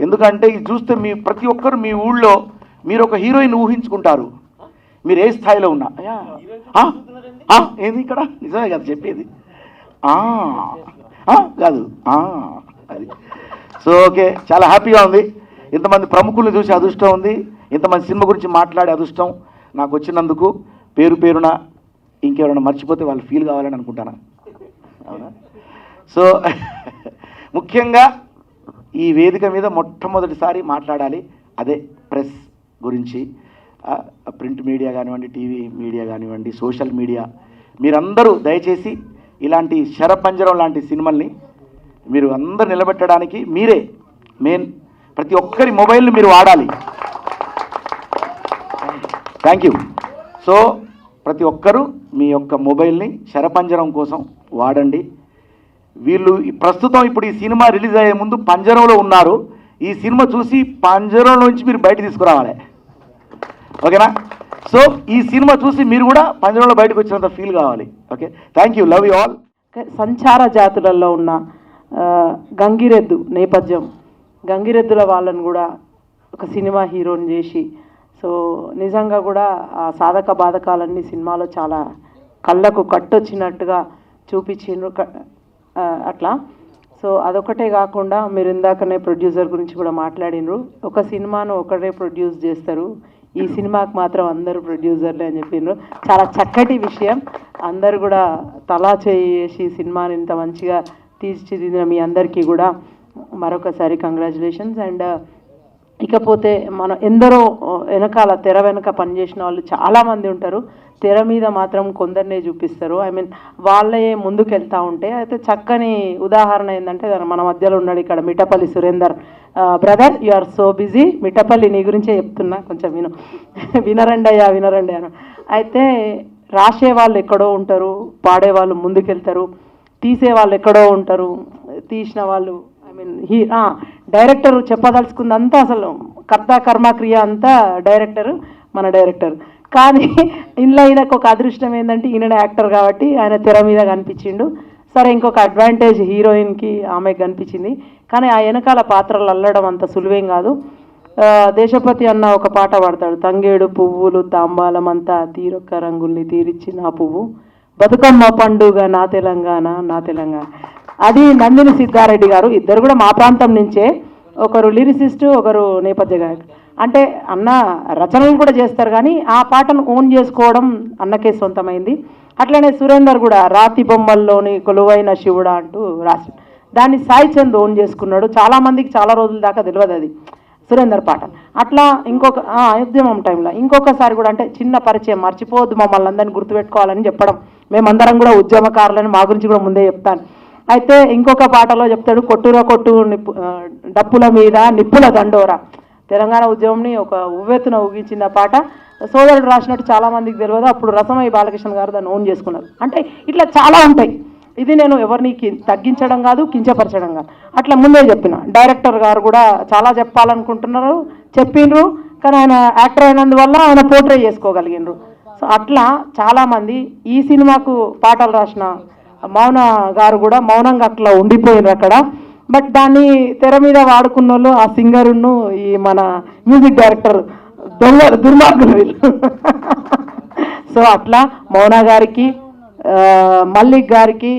ఎందుకంటే ఇది చూస్తే ప్రతి ఒక్కరు మీ ఊళ్ళో మీరు ఒక హీరోయిన్ ఊహించుకుంటారు, మీరు ఏ స్థాయిలో ఉన్నా. ఏది ఇక్కడ నిజమే కదా చెప్పేది, కాదు అది. సో ఓకే, చాలా హ్యాపీగా ఉంది. ఇంతమంది ప్రముఖులను చూసి అదృష్టం ఉంది, ఇంతమంది సినిమా గురించి మాట్లాడే అదృష్టం నాకు వచ్చినందుకు. పేరున ఇంకెవరైనా మర్చిపోతే వాళ్ళు ఫీల్ కావాలని అనుకుంటానా? అవునా? సో ముఖ్యంగా ఈ వేదిక మీద మొట్టమొదటిసారి మాట్లాడాలి, అదే ప్రెస్ గురించి. ప్రింట్ మీడియా కానివ్వండి, టీవీ మీడియా కానివ్వండి, సోషల్ మీడియా, మీరందరూ దయచేసి ఇలాంటి శరపంజరం లాంటి సినిమాల్ని మీరు అందరూ నిలబెట్టడానికి మీరే మెయిన్. ప్రతి ఒక్కరి మొబైల్ని మీరు వాడాలి. Thank you. సో ప్రతి ఒక్కరూ మీ యొక్క మొబైల్ని శరపంజరం కోసం వాడండి. వీళ్ళు ప్రస్తుతం ఇప్పుడు ఈ సినిమా రిలీజ్ అయ్యే ముందు పంజరంలో ఉన్నారు. ఈ సినిమా చూసి పంజరంలో నుంచి మీరు బయట తీసుకురావాలి, ఓకేనా? సో ఈ సినిమా చూసి మీరు కూడా పంజరంలో బయటకు వచ్చినంత ఫీల్ కావాలి. Okay, thank you, love you all. సంచార జాతులలో ఉన్న గంగిరెద్దు నేపథ్యం, గంగిరెద్దుల వాళ్ళని కూడా ఒక సినిమా హీరోని చేసి, సో నిజంగా కూడా ఆ సాధక బాధకాలన్నీ సినిమాలో చాలా కళ్ళకు కట్టొచ్చినట్టుగా చూపించిండ్రు అట్లా. సో అదొకటే కాకుండా మీరు ఇందాకనే ప్రొడ్యూసర్ గురించి కూడా మాట్లాడినరు. ఒక సినిమాను ఒకటే ప్రొడ్యూస్ చేస్తారు, ఈ సినిమాకి మాత్రం అందరూ ప్రొడ్యూసర్లే అని చెప్పిండ్రు. చాలా చక్కటి విషయం. అందరు కూడా తలా చేసి సినిమాని ఇంత మంచిగా తీర్చిదిద్దిన మీ అందరికీ కూడా మరొకసారి కంగ్రాచులేషన్స్. అండ్ ఇకపోతే మనం ఎందరో వెనకాల తెర వెనక పనిచేసిన వాళ్ళు చాలామంది ఉంటారు, తెర మీద మాత్రం కొందరినే చూపిస్తారు. వాళ్ళే ముందుకు వెళ్తూ ఉంటే, అయితే చక్కని ఉదాహరణ ఏంటంటే మన మధ్యలో ఉన్నాడు ఇక్కడ Mithapalli Surender brother, you are so busy. Mithapalli నీ గురించే చెప్తున్నా, కొంచెం వినరండి అన్న. అయితే రాసే వాళ్ళు ఎక్కడో ఉంటారు, పాడేవాళ్ళు ముందుకెళ్తారు, తీసే వాళ్ళు ఎక్కడో ఉంటారు, తీసిన వాళ్ళు డైరెక్టర్ చెప్పదలుచుకుందంతా అసలు కర్త కర్మ క్రియ అంతా మన డైరెక్టర్. కానీ ఇందులో ఈయనకు ఒక అదృష్టం ఏంటంటే ఈయన యాక్టర్ కాబట్టి ఆయన తెర మీద కనిపించిండు. సరే ఇంకొక అడ్వాంటేజ్ హీరోయిన్కి ఆమెకు కనిపించింది, కానీ ఆ వెనకాల పాత్రలు అల్లడం అంత సులువేం కాదు. దేశపతి అన్న ఒక పాట పాడతాడు, తంగేడు పువ్వులు తాంబాలమంతా తీరొక్క రంగుల్ని తీరిచ్చి నా పువ్వు, బతుకమ్మ పండుగ నా తెలంగాణ నా తెలంగాణ. అది నందిని సిద్ధారెడ్డి గారు, ఇద్దరు కూడా మా ప్రాంతం నుంచే, ఒకరు లిరిసిస్టు ఒకరు నేపథ్య గాయకుడు. అంటే అన్న రచనలు కూడా చేస్తారు, కానీ ఆ పాటను ఓన్ చేసుకోవడం అన్నకే సొంతమైంది. అట్లనే సురేందర్ కూడా రాతి బొమ్మల్లోని కొలువైన శివుడా అంటూ రాసి దాన్ని సాయి చంద్ ఓన్ చేసుకున్నాడు. చాలామందికి చాలా రోజుల దాకా తెలియదు అది సురేందర్ పాట. అట్లా ఇంకొక ఉద్యమం టైంలో ఇంకొకసారి కూడా, అంటే చిన్న పరిచయం, మర్చిపోవద్దు మమ్మల్ని అందరినీ గుర్తుపెట్టుకోవాలని చెప్పడం, మేమందరం కూడా ఉద్యమకారులని, మా గురించి కూడా ముందే చెప్తాను. అయితే ఇంకొక పాటలో చెప్తాడు, కొట్టురా కొట్టు డప్పుల మీద నిప్పుల దండోరా. తెలంగాణ ఉద్యమంని ఒక ఉవ్వెత్తున ఊగించింది ఆ పాట. సోదరుడు రాసినట్టు చాలామందికి తెలియదు, అప్పుడు రసమయ్య బాలకృష్ణ గారు దాన్ని ఓన్ చేసుకున్నారు. అంటే ఇట్లా చాలా ఉంటాయి. ఇది నేను ఎవరిని తగ్గించడం కాదు, కించపరచడం కాదు, అట్లా ముందే చెప్పిన. డైరెక్టర్ గారు కూడా చాలా చెప్పాలనుకుంటున్నారు, చెప్పిండ్రు, కానీ ఆయన యాక్టర్ అయినందువల్ల ఆయన పోర్ట్రే చేసుకోగలిగినరు. సో అట్లా చాలామంది ఈ సినిమాకు పాటలు రాసిన మౌన గారు కూడా మౌనంగా అట్లా ఉండిపోయినారు అక్కడ. బట్ దాన్ని తెర మీద వాడుకున్న వాళ్ళు ఆ సింగరును ఈ మన మ్యూజిక్ డైరెక్టర్ దుర్మార్గులు వీళ్ళు. సో అట్లా మౌన గారికి, మల్లిక్ గారికి,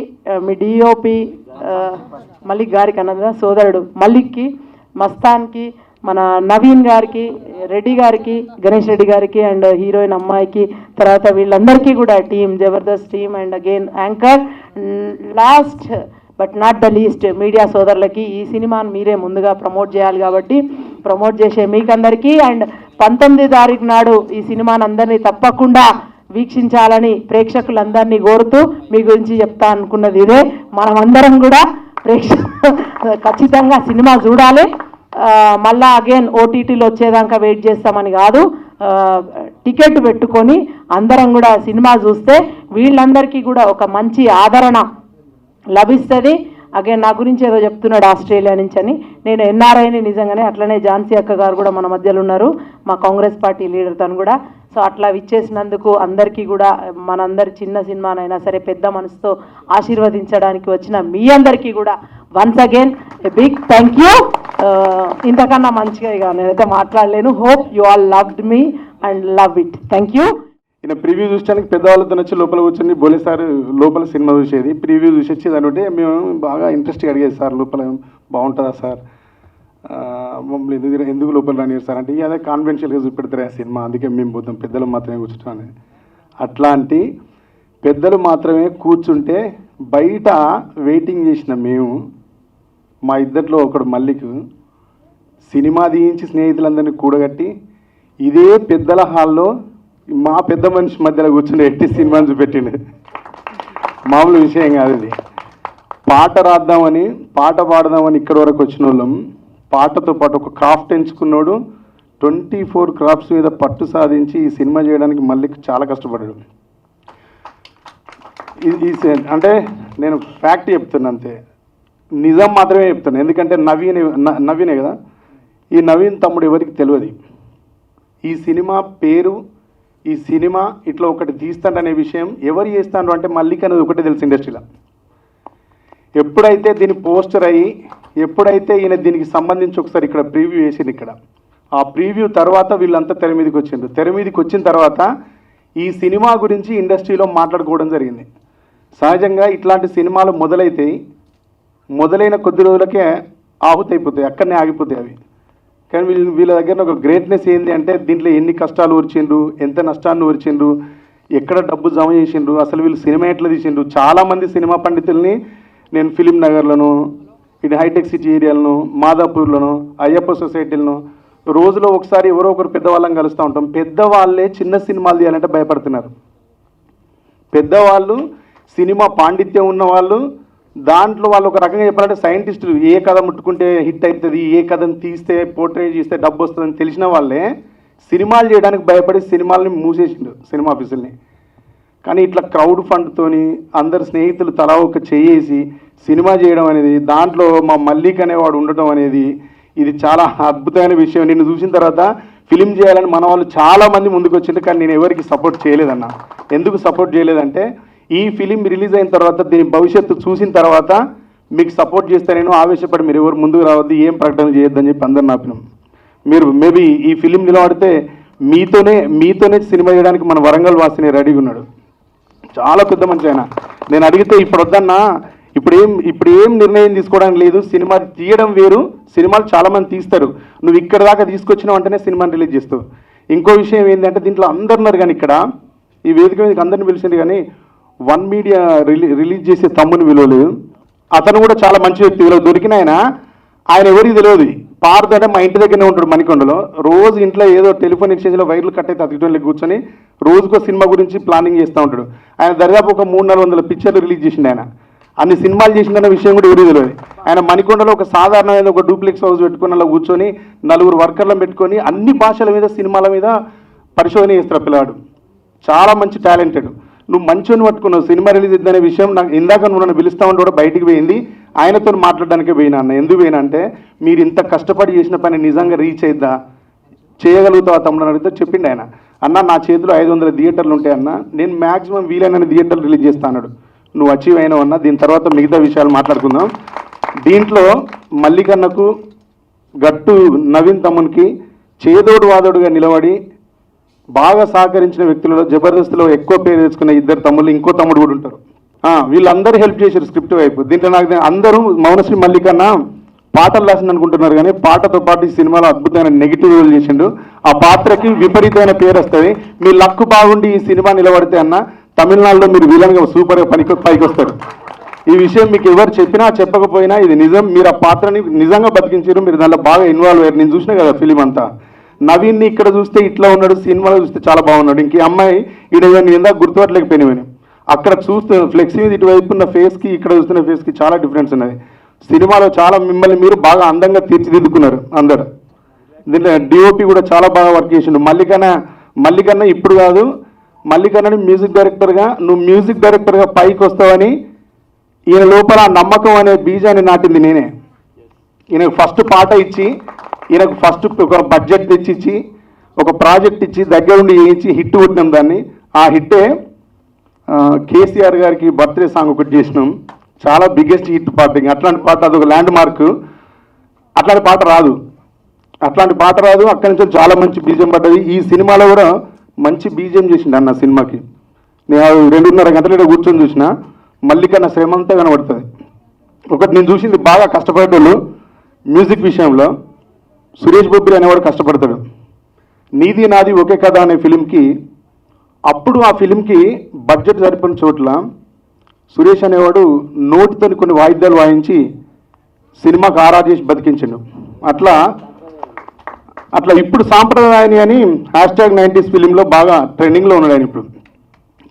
మీ డిఓపి మల్లిక్ గారికి అన్నది సోదరుడు మల్లిక్కి, మస్తాన్కి, మన నవీన్ గారికి, రెడ్డి గారికి, గణేష్ రెడ్డి గారికి, అండ్ హీరోయిన్ అమ్మాయికి, తర్వాత వీళ్ళందరికీ కూడా team, Jabardasth team, and again anchor, last but not the least media సోదరులకి. ఈ సినిమాను మీరే ముందుగా ప్రమోట్ చేయాలి కాబట్టి ప్రమోట్ చేసే మీకందరికీ, అండ్ 19 తారీఖు నాడు ఈ సినిమాను అందరినీ తప్పకుండా వీక్షించాలని ప్రేక్షకులందరినీ కోరుతూ మీ గురించి చెప్తా అనుకున్నది ఇదే. మనమందరం కూడా ఖచ్చితంగా సినిమా చూడాలి. మళ్ళా అగైన్ ఓటీటీలో వచ్చేదాకా వెయిట్ చేస్తామని కాదు, టికెట్ పెట్టుకొని అందరం కూడా సినిమా చూస్తే వీళ్ళందరికీ కూడా ఒక మంచి ఆదరణ లభిస్తుంది. అగైన్ నా గురించి ఏదో చెప్తున్నాడు ఆస్ట్రేలియా నుంచి అని, నేను ఎన్ఆర్ఐని నిజంగానే. అట్లనే ఝాన్సీ అక్క గారు కూడా మన మధ్యలో ఉన్నారు, మా కాంగ్రెస్ పార్టీ లీడర్ తను కూడా. సో అట్లా విచ్చేసినందుకు అందరికీ కూడా, మనందరి చిన్న సినిమానైనా సరే పెద్ద మనసుతో ఆశీర్వదించడానికి వచ్చిన మీ అందరికీ కూడా once again big thank you. ఇంతకన్నా మంచిగా ఇక నేనైతే మాట్లాడలేను. Hope you all loved me and love it. Thank you. ఈయన ప్రివ్యూ చూసడానికి పెద్దవాళ్ళతో వచ్చి లోపల కూర్చొని బోలే సార్ లోపల సినిమా చూసేది, ప్రివ్యూ చూసి వచ్చేది అంటే మేము బాగా ఇంట్రెస్ట్గా అడిగేది, సార్ లోపల బాగుంటుందా సార్, మమ్మల్ని ఎందుకు లోపల రానియరు సార్ అంటే, అదే కాన్ఫిడెన్షియల్గా చూపెడతారు ఆ సినిమా, అందుకే మేము పోతాం, పెద్దలు మాత్రమే కూర్చుంటామని. అట్లాంటి పెద్దలు మాత్రమే కూర్చుంటే బయట వెయిటింగ్ చేసిన మేము, మా ఇద్దరిలో ఒకడు మల్లిక్, సినిమా తీయించి స్నేహితులందరినీ కూడగట్టి ఇదే పెద్దల హాల్లో మా పెద్ద మనిషి మధ్యలో కూర్చుని ఎట్టి సినిమాని చూపెట్టిండు. మామూలు విషయం కాదు ఇది. పాట రాద్దామని, పాట పాడదామని ఇక్కడి వరకు వచ్చిన వాళ్ళం, పాటతో పాటు ఒక క్రాఫ్ట్ ఎంచుకున్నాడు, 24 క్రాఫ్ట్స్ మీద పట్టు సాధించి ఈ సినిమా చేయడానికి మళ్ళీ చాలా కష్టపడ్డాడు. అంటే నేను ఫ్యాక్ట్ చెప్తున్నా అంతే, నిజం మాత్రమే చెప్తాను. ఎందుకంటే నవీనే కదా, ఈ నవీన్ తమ్ముడు ఎవరికి తెలియదు. ఈ సినిమా పేరు, ఈ సినిమా ఇట్లా ఒకటి తీస్తాడనే విషయం ఎవరు చేస్తాడు అంటే మల్లిక్ అనేది ఒకటే తెలుసు ఇండస్ట్రీలో. ఎప్పుడైతే దీని పోస్టర్ అయ్యి, ఎప్పుడైతే ఈయన దీనికి సంబంధించి ఒకసారి ఇక్కడ ప్రీవ్యూ వేసింది, ఇక్కడ ఆ ప్రీవ్యూ తర్వాత వీళ్ళంతా తెర మీదకి వచ్చిండ్రు. తెర మీదకి వచ్చిన తర్వాత ఈ సినిమా గురించి ఇండస్ట్రీలో మాట్లాడుకోవడం జరిగింది. సహజంగా ఇట్లాంటి సినిమాలు మొదలైన కొద్ది రోజులకే ఆహుతైపోతాయి, అక్కడనే ఆగిపోతాయి అవి. కానీ వీళ్ళ దగ్గర ఒక గ్రేట్నెస్ ఏంటి అంటే, దీంట్లో ఎన్ని కష్టాలు ఊర్చిండ్రు, ఎంత నష్టాన్ని ఊర్చిండ్రు, ఎక్కడ డబ్బు జమ చేసిండ్రు, అసలు వీళ్ళు సినిమా ఎట్లా తీసిండ్రు. చాలామంది సినిమా పండితుల్ని నేను ఫిలిం నగర్లను, ఇటు హైటెక్ సిటీ ఏరియాలను, మాదాపూర్లను, అయ్యప్ప సొసైటీలను రోజులో ఒకసారి ఎవరో ఒకరు పెద్దవాళ్ళని కలుస్తూ ఉంటాం. పెద్దవాళ్ళే చిన్న సినిమాలు తీయాలంటే భయపడుతున్నారు. పెద్దవాళ్ళు సినిమా పాండిత్యం ఉన్నవాళ్ళు, దాంట్లో వాళ్ళు ఒక రకంగా చెప్పాలంటే సైంటిస్టులు, ఏ కథ ముట్టుకుంటే హిట్ అవుతుంది, ఏ కథను తీస్తే పోర్ట్రే చేస్తే డబ్బు వస్తుందని తెలిసిన వాళ్ళే సినిమాలు చేయడానికి భయపడి సినిమాలని మూసేసిండు, సినిమా ఆఫీసుల్ని. కానీ ఇట్లా క్రౌడ్ ఫండ్తోని అందరు స్నేహితులు తలా ఒక చేసి సినిమా చేయడం అనేది, దాంట్లో మా మల్లిక్ అనేవాడు ఉండటం అనేది, ఇది చాలా అద్భుతమైన విషయం. నిన్ను చూసిన తర్వాత ఫిలిం చేయాలని మన వాళ్ళు చాలామంది ముందుకు వచ్చింది, కానీ నేను ఎవరికి సపోర్ట్ చేయలేదన్నా. ఎందుకు సపోర్ట్ చేయలేదంటే, ఈ ఫిలిం రిలీజ్ అయిన తర్వాత దీని భవిష్యత్తు చూసిన తర్వాత మీకు సపోర్ట్ చేస్తానేను, ఆవేశపడి మీరు ఎవరు ముందుకు రావద్దు, ఏం ప్రకటన చేయొద్దని చెప్పి అందరిని ఆపినాం. మీరు మేబీ ఈ ఫిలిం నిలబడితే మీతోనే సినిమా చేయడానికి మన వరంగల్ వాసిని రెడీగా ఉన్నాడు. చాలా పెద్ద మనిషి ఆయన. నేను అడిగితే ఇప్పుడు వద్దన్నా, ఇప్పుడు ఏం నిర్ణయం తీసుకోవడానికి లేదు, సినిమా తీయడం వేరు, సినిమాలు చాలామంది తీస్తారు, నువ్వు ఇక్కడ దాకా తీసుకొచ్చినావు అంటేనే సినిమాని రిలీజ్ చేస్తావు. ఇంకో విషయం ఏంటంటే దీంట్లో అందరు ఉన్నారు, కానీ ఇక్కడ ఈ వేదిక మీదకి అందరిని పిలిచింది, కానీ వన్ మీడియా రిలీజ్ చేసే తమ్ముని విలువలేదు. అతను కూడా చాలా మంచి వ్యక్తి, విలువ దొరికిన ఆయన ఎవరికి తెలియదు. పార్త్ అంటే మా ఇంటి దగ్గరనే ఉంటాడు మణికొండలో. రోజు ఇంట్లో ఏదో టెలిఫోన్ ఎక్స్చేంజ్లో వైర్లు కట్ అయితే అతికిటోళ్ళకి కూర్చొని రోజుకో సినిమా గురించి ప్లానింగ్ చేస్తూ ఉంటాడు. ఆయన దరిదాపు ఒక 300-400 పిక్చర్లు రిలీజ్ చేసిండు. ఆయన అన్ని సినిమాలు చేసిందన్న విషయం కూడా ఎవరికి తెలియదు. ఆయన మణికొండలో ఒక సాధారణమైన ఒక డూప్లెక్స్ హౌస్ పెట్టుకుని అలా కూర్చొని 4 వర్కర్లను పెట్టుకొని అన్ని భాషల మీద సినిమాల మీద పరిశోధన చేస్తారు పిల్లాడు. చాలా మంచి టాలెంటెడ్. నువ్వు మంచిని పట్టుకున్నావు, సినిమా రిలీజ్ ఇద్దనే విషయం నాకు ఇందాక నువ్వు నన్ను పిలుస్తా ఉంటే కూడా బయటికి పోయింది, ఆయనతో మాట్లాడడానికే పోయినా అన్న. ఎందుకు పోయినా అంటే మీరు ఇంత కష్టపడి చేసిన పని నిజంగా రీచ్ అయిద్దా, చేయగలుగుతావా తమ్ముడు అని అడిగితే చెప్పిండు ఆయన. అన్న నా చేతిలో 500 థియేటర్లు ఉంటాయన్న, నేను మ్యాక్సిమం వీలైన థియేటర్లు రిలీజ్ చేస్తా అన్నాడు. నువ్వు అచీవ్ అయినావు అన్న. దీని తర్వాత మిగతా విషయాలు మాట్లాడుకుందాం. దీంట్లో మల్లికన్నకు గట్టు నవీన్ తమ్మునికి చేదోడు వాదోడుగా నిలబడి బాగా సహకరించిన వ్యక్తులలో జబర్దస్త్లో ఎక్కువ పేరు తెచ్చుకున్న 2 తమ్ముళ్ళు, ఇంకో తమ్ముడు కూడా ఉంటారు. వీళ్ళందరూ హెల్ప్ చేశారు స్క్రిప్ట్ వైపు. దీంట్లో నాకు అందరూ మౌనశ్రీ మల్లికన్న పాటలు రాసింది అనుకుంటున్నారు, కానీ పాటతో పాటు ఈ సినిమాలో అద్భుతమైన నెగిటివ్ రోల్ చేసిండు. ఆ పాత్రకి విపరీతమైన పేరు వస్తుంది. మీ లక్కు బాగుండి ఈ సినిమా నిలబడితే అన్న తమిళనాడులో మీరు విలన్గా సూపర్గా పైకి వస్తారు. ఈ విషయం మీకు ఎవరు చెప్పినా చెప్పకపోయినా ఇది నిజం. మీరు ఆ పాత్రని నిజంగా బతికించారు, మీరు దాంట్లో బాగా ఇన్వాల్వ్ అయ్యారు. నేను చూసినా కదా ఫిలిం అంతా. నవీన్ని ఇక్కడ చూస్తే ఇట్లా ఉన్నాడు, సినిమాలో చూస్తే చాలా బాగున్నాడు. ఇంక అమ్మాయి నేను ఇందాక గుర్తుపట్టలేకపోయినామని అక్కడ చూస్తే ఫ్లెక్సీ మీద ఇటువైపు ఉన్న ఫేస్కి ఇక్కడ చూస్తున్న ఫేస్కి చాలా డిఫరెన్స్ ఉన్నది. సినిమాలో చాలా మిమ్మల్ని మీరు బాగా అందంగా తీర్చిదిద్దుకున్నారు అందరు. దీంట్లో డిఓపి కూడా చాలా బాగా వర్క్ చేసిండు. మల్లికన్న ఇప్పుడు కాదు, మల్లికన్నని మ్యూజిక్ డైరెక్టర్గా నువ్వు మ్యూజిక్ డైరెక్టర్గా పైకి వస్తావని ఈయన లోపల నమ్మకం అనే బీజాన్ని నాటింది నేనే. ఈయనకు ఫస్ట్ పాట ఇచ్చి, ఈయనకు ఫస్ట్ ఒక బడ్జెట్ తెచ్చిచ్చి, ఒక ప్రాజెక్ట్ ఇచ్చి దగ్గరుండి చేయించి హిట్ కొట్టినాం దాన్ని. ఆ హిట్టే కేసీఆర్ గారికి బర్త్డే సాంగ్ ఒకటి చేసినాం, చాలా బిగ్గెస్ట్ హిట్ పాట. అట్లాంటి పాట అదొక ల్యాండ్ మార్క్. అట్లాంటి పాట రాదు. అక్కడి నుంచి చాలా మంచి బీజం పడ్డది. ఈ సినిమాలో కూడా మంచి బీజం చేసిండు అన్న సినిమాకి. నేను 2.5 గంటల కూర్చొని చూసిన మల్లికన్న శ్రమ అంతా కనబడుతుంది. ఒకటి నేను చూసింది బాగా కష్టపడేటోళ్ళు మ్యూజిక్ విషయంలో సురేష్ బొబ్బిలి అనేవాడు కష్టపడతాడు. నీది నాది ఒకే కథ అనే ఫిలింకి అప్పుడు ఆ ఫిలింకి బడ్జెట్ సరిపోయిన చోట్ల సురేష్ అనేవాడు నోటితో కొన్ని వాయిద్యాలు వాయించి సినిమాకు ఆరా చేసి బతికించాడు. అట్లా ఇప్పుడు సాంప్రదాయాన్ని అని #90s ఫిలింలో బాగా ట్రెండింగ్లో ఉన్నాడు ఆయన ఇప్పుడు.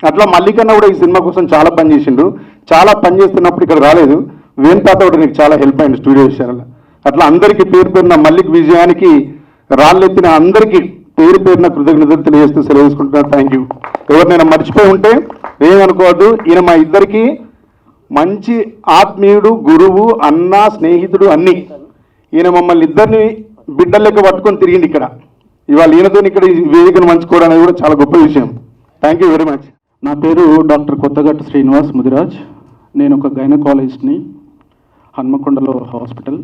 అట్లా మల్లికన్న కూడా ఈ సినిమా కోసం చాలా పని చేసిండు. చాలా పని చేస్తున్నప్పుడు ఇక్కడ రాలేదు. వేణుతాత కూడా నీకు చాలా హెల్ప్ అయింది స్టూడియో విషయాలలో. అట్లా అందరికీ పేరు పేరున మల్లిక్ విజయానికి రాళ్ళెత్తిన అందరికీ పేరు పేరున కృతజ్ఞతలు తెలియజేస్తూ సెలవు తీసుకుంటున్నాను. Thank you. ఎవరినైనా మర్చిపోయి ఉంటే ఏమనుకోవద్దు. ఈయన మా ఇద్దరికి మంచి ఆత్మీయుడు, గురువు, అన్న, స్నేహితుడు అన్నీ. ఈయన మమ్మల్ని ఇద్దరిని బిడ్డల లెక్క పట్టుకొని తిరిగింది ఇక్కడ. ఇవాళ ఈయనతో ఇక్కడ ఈ వేదికను మంచుకోవడం అనేది కూడా చాలా గొప్ప విషయం. Thank you very much. నా పేరు డాక్టర్ కొత్తగట్టు శ్రీనివాస్ ముదిరాజ్. నేను ఒక గైనకాలజిస్ట్ని, హన్మకొండలో హాస్పిటల్.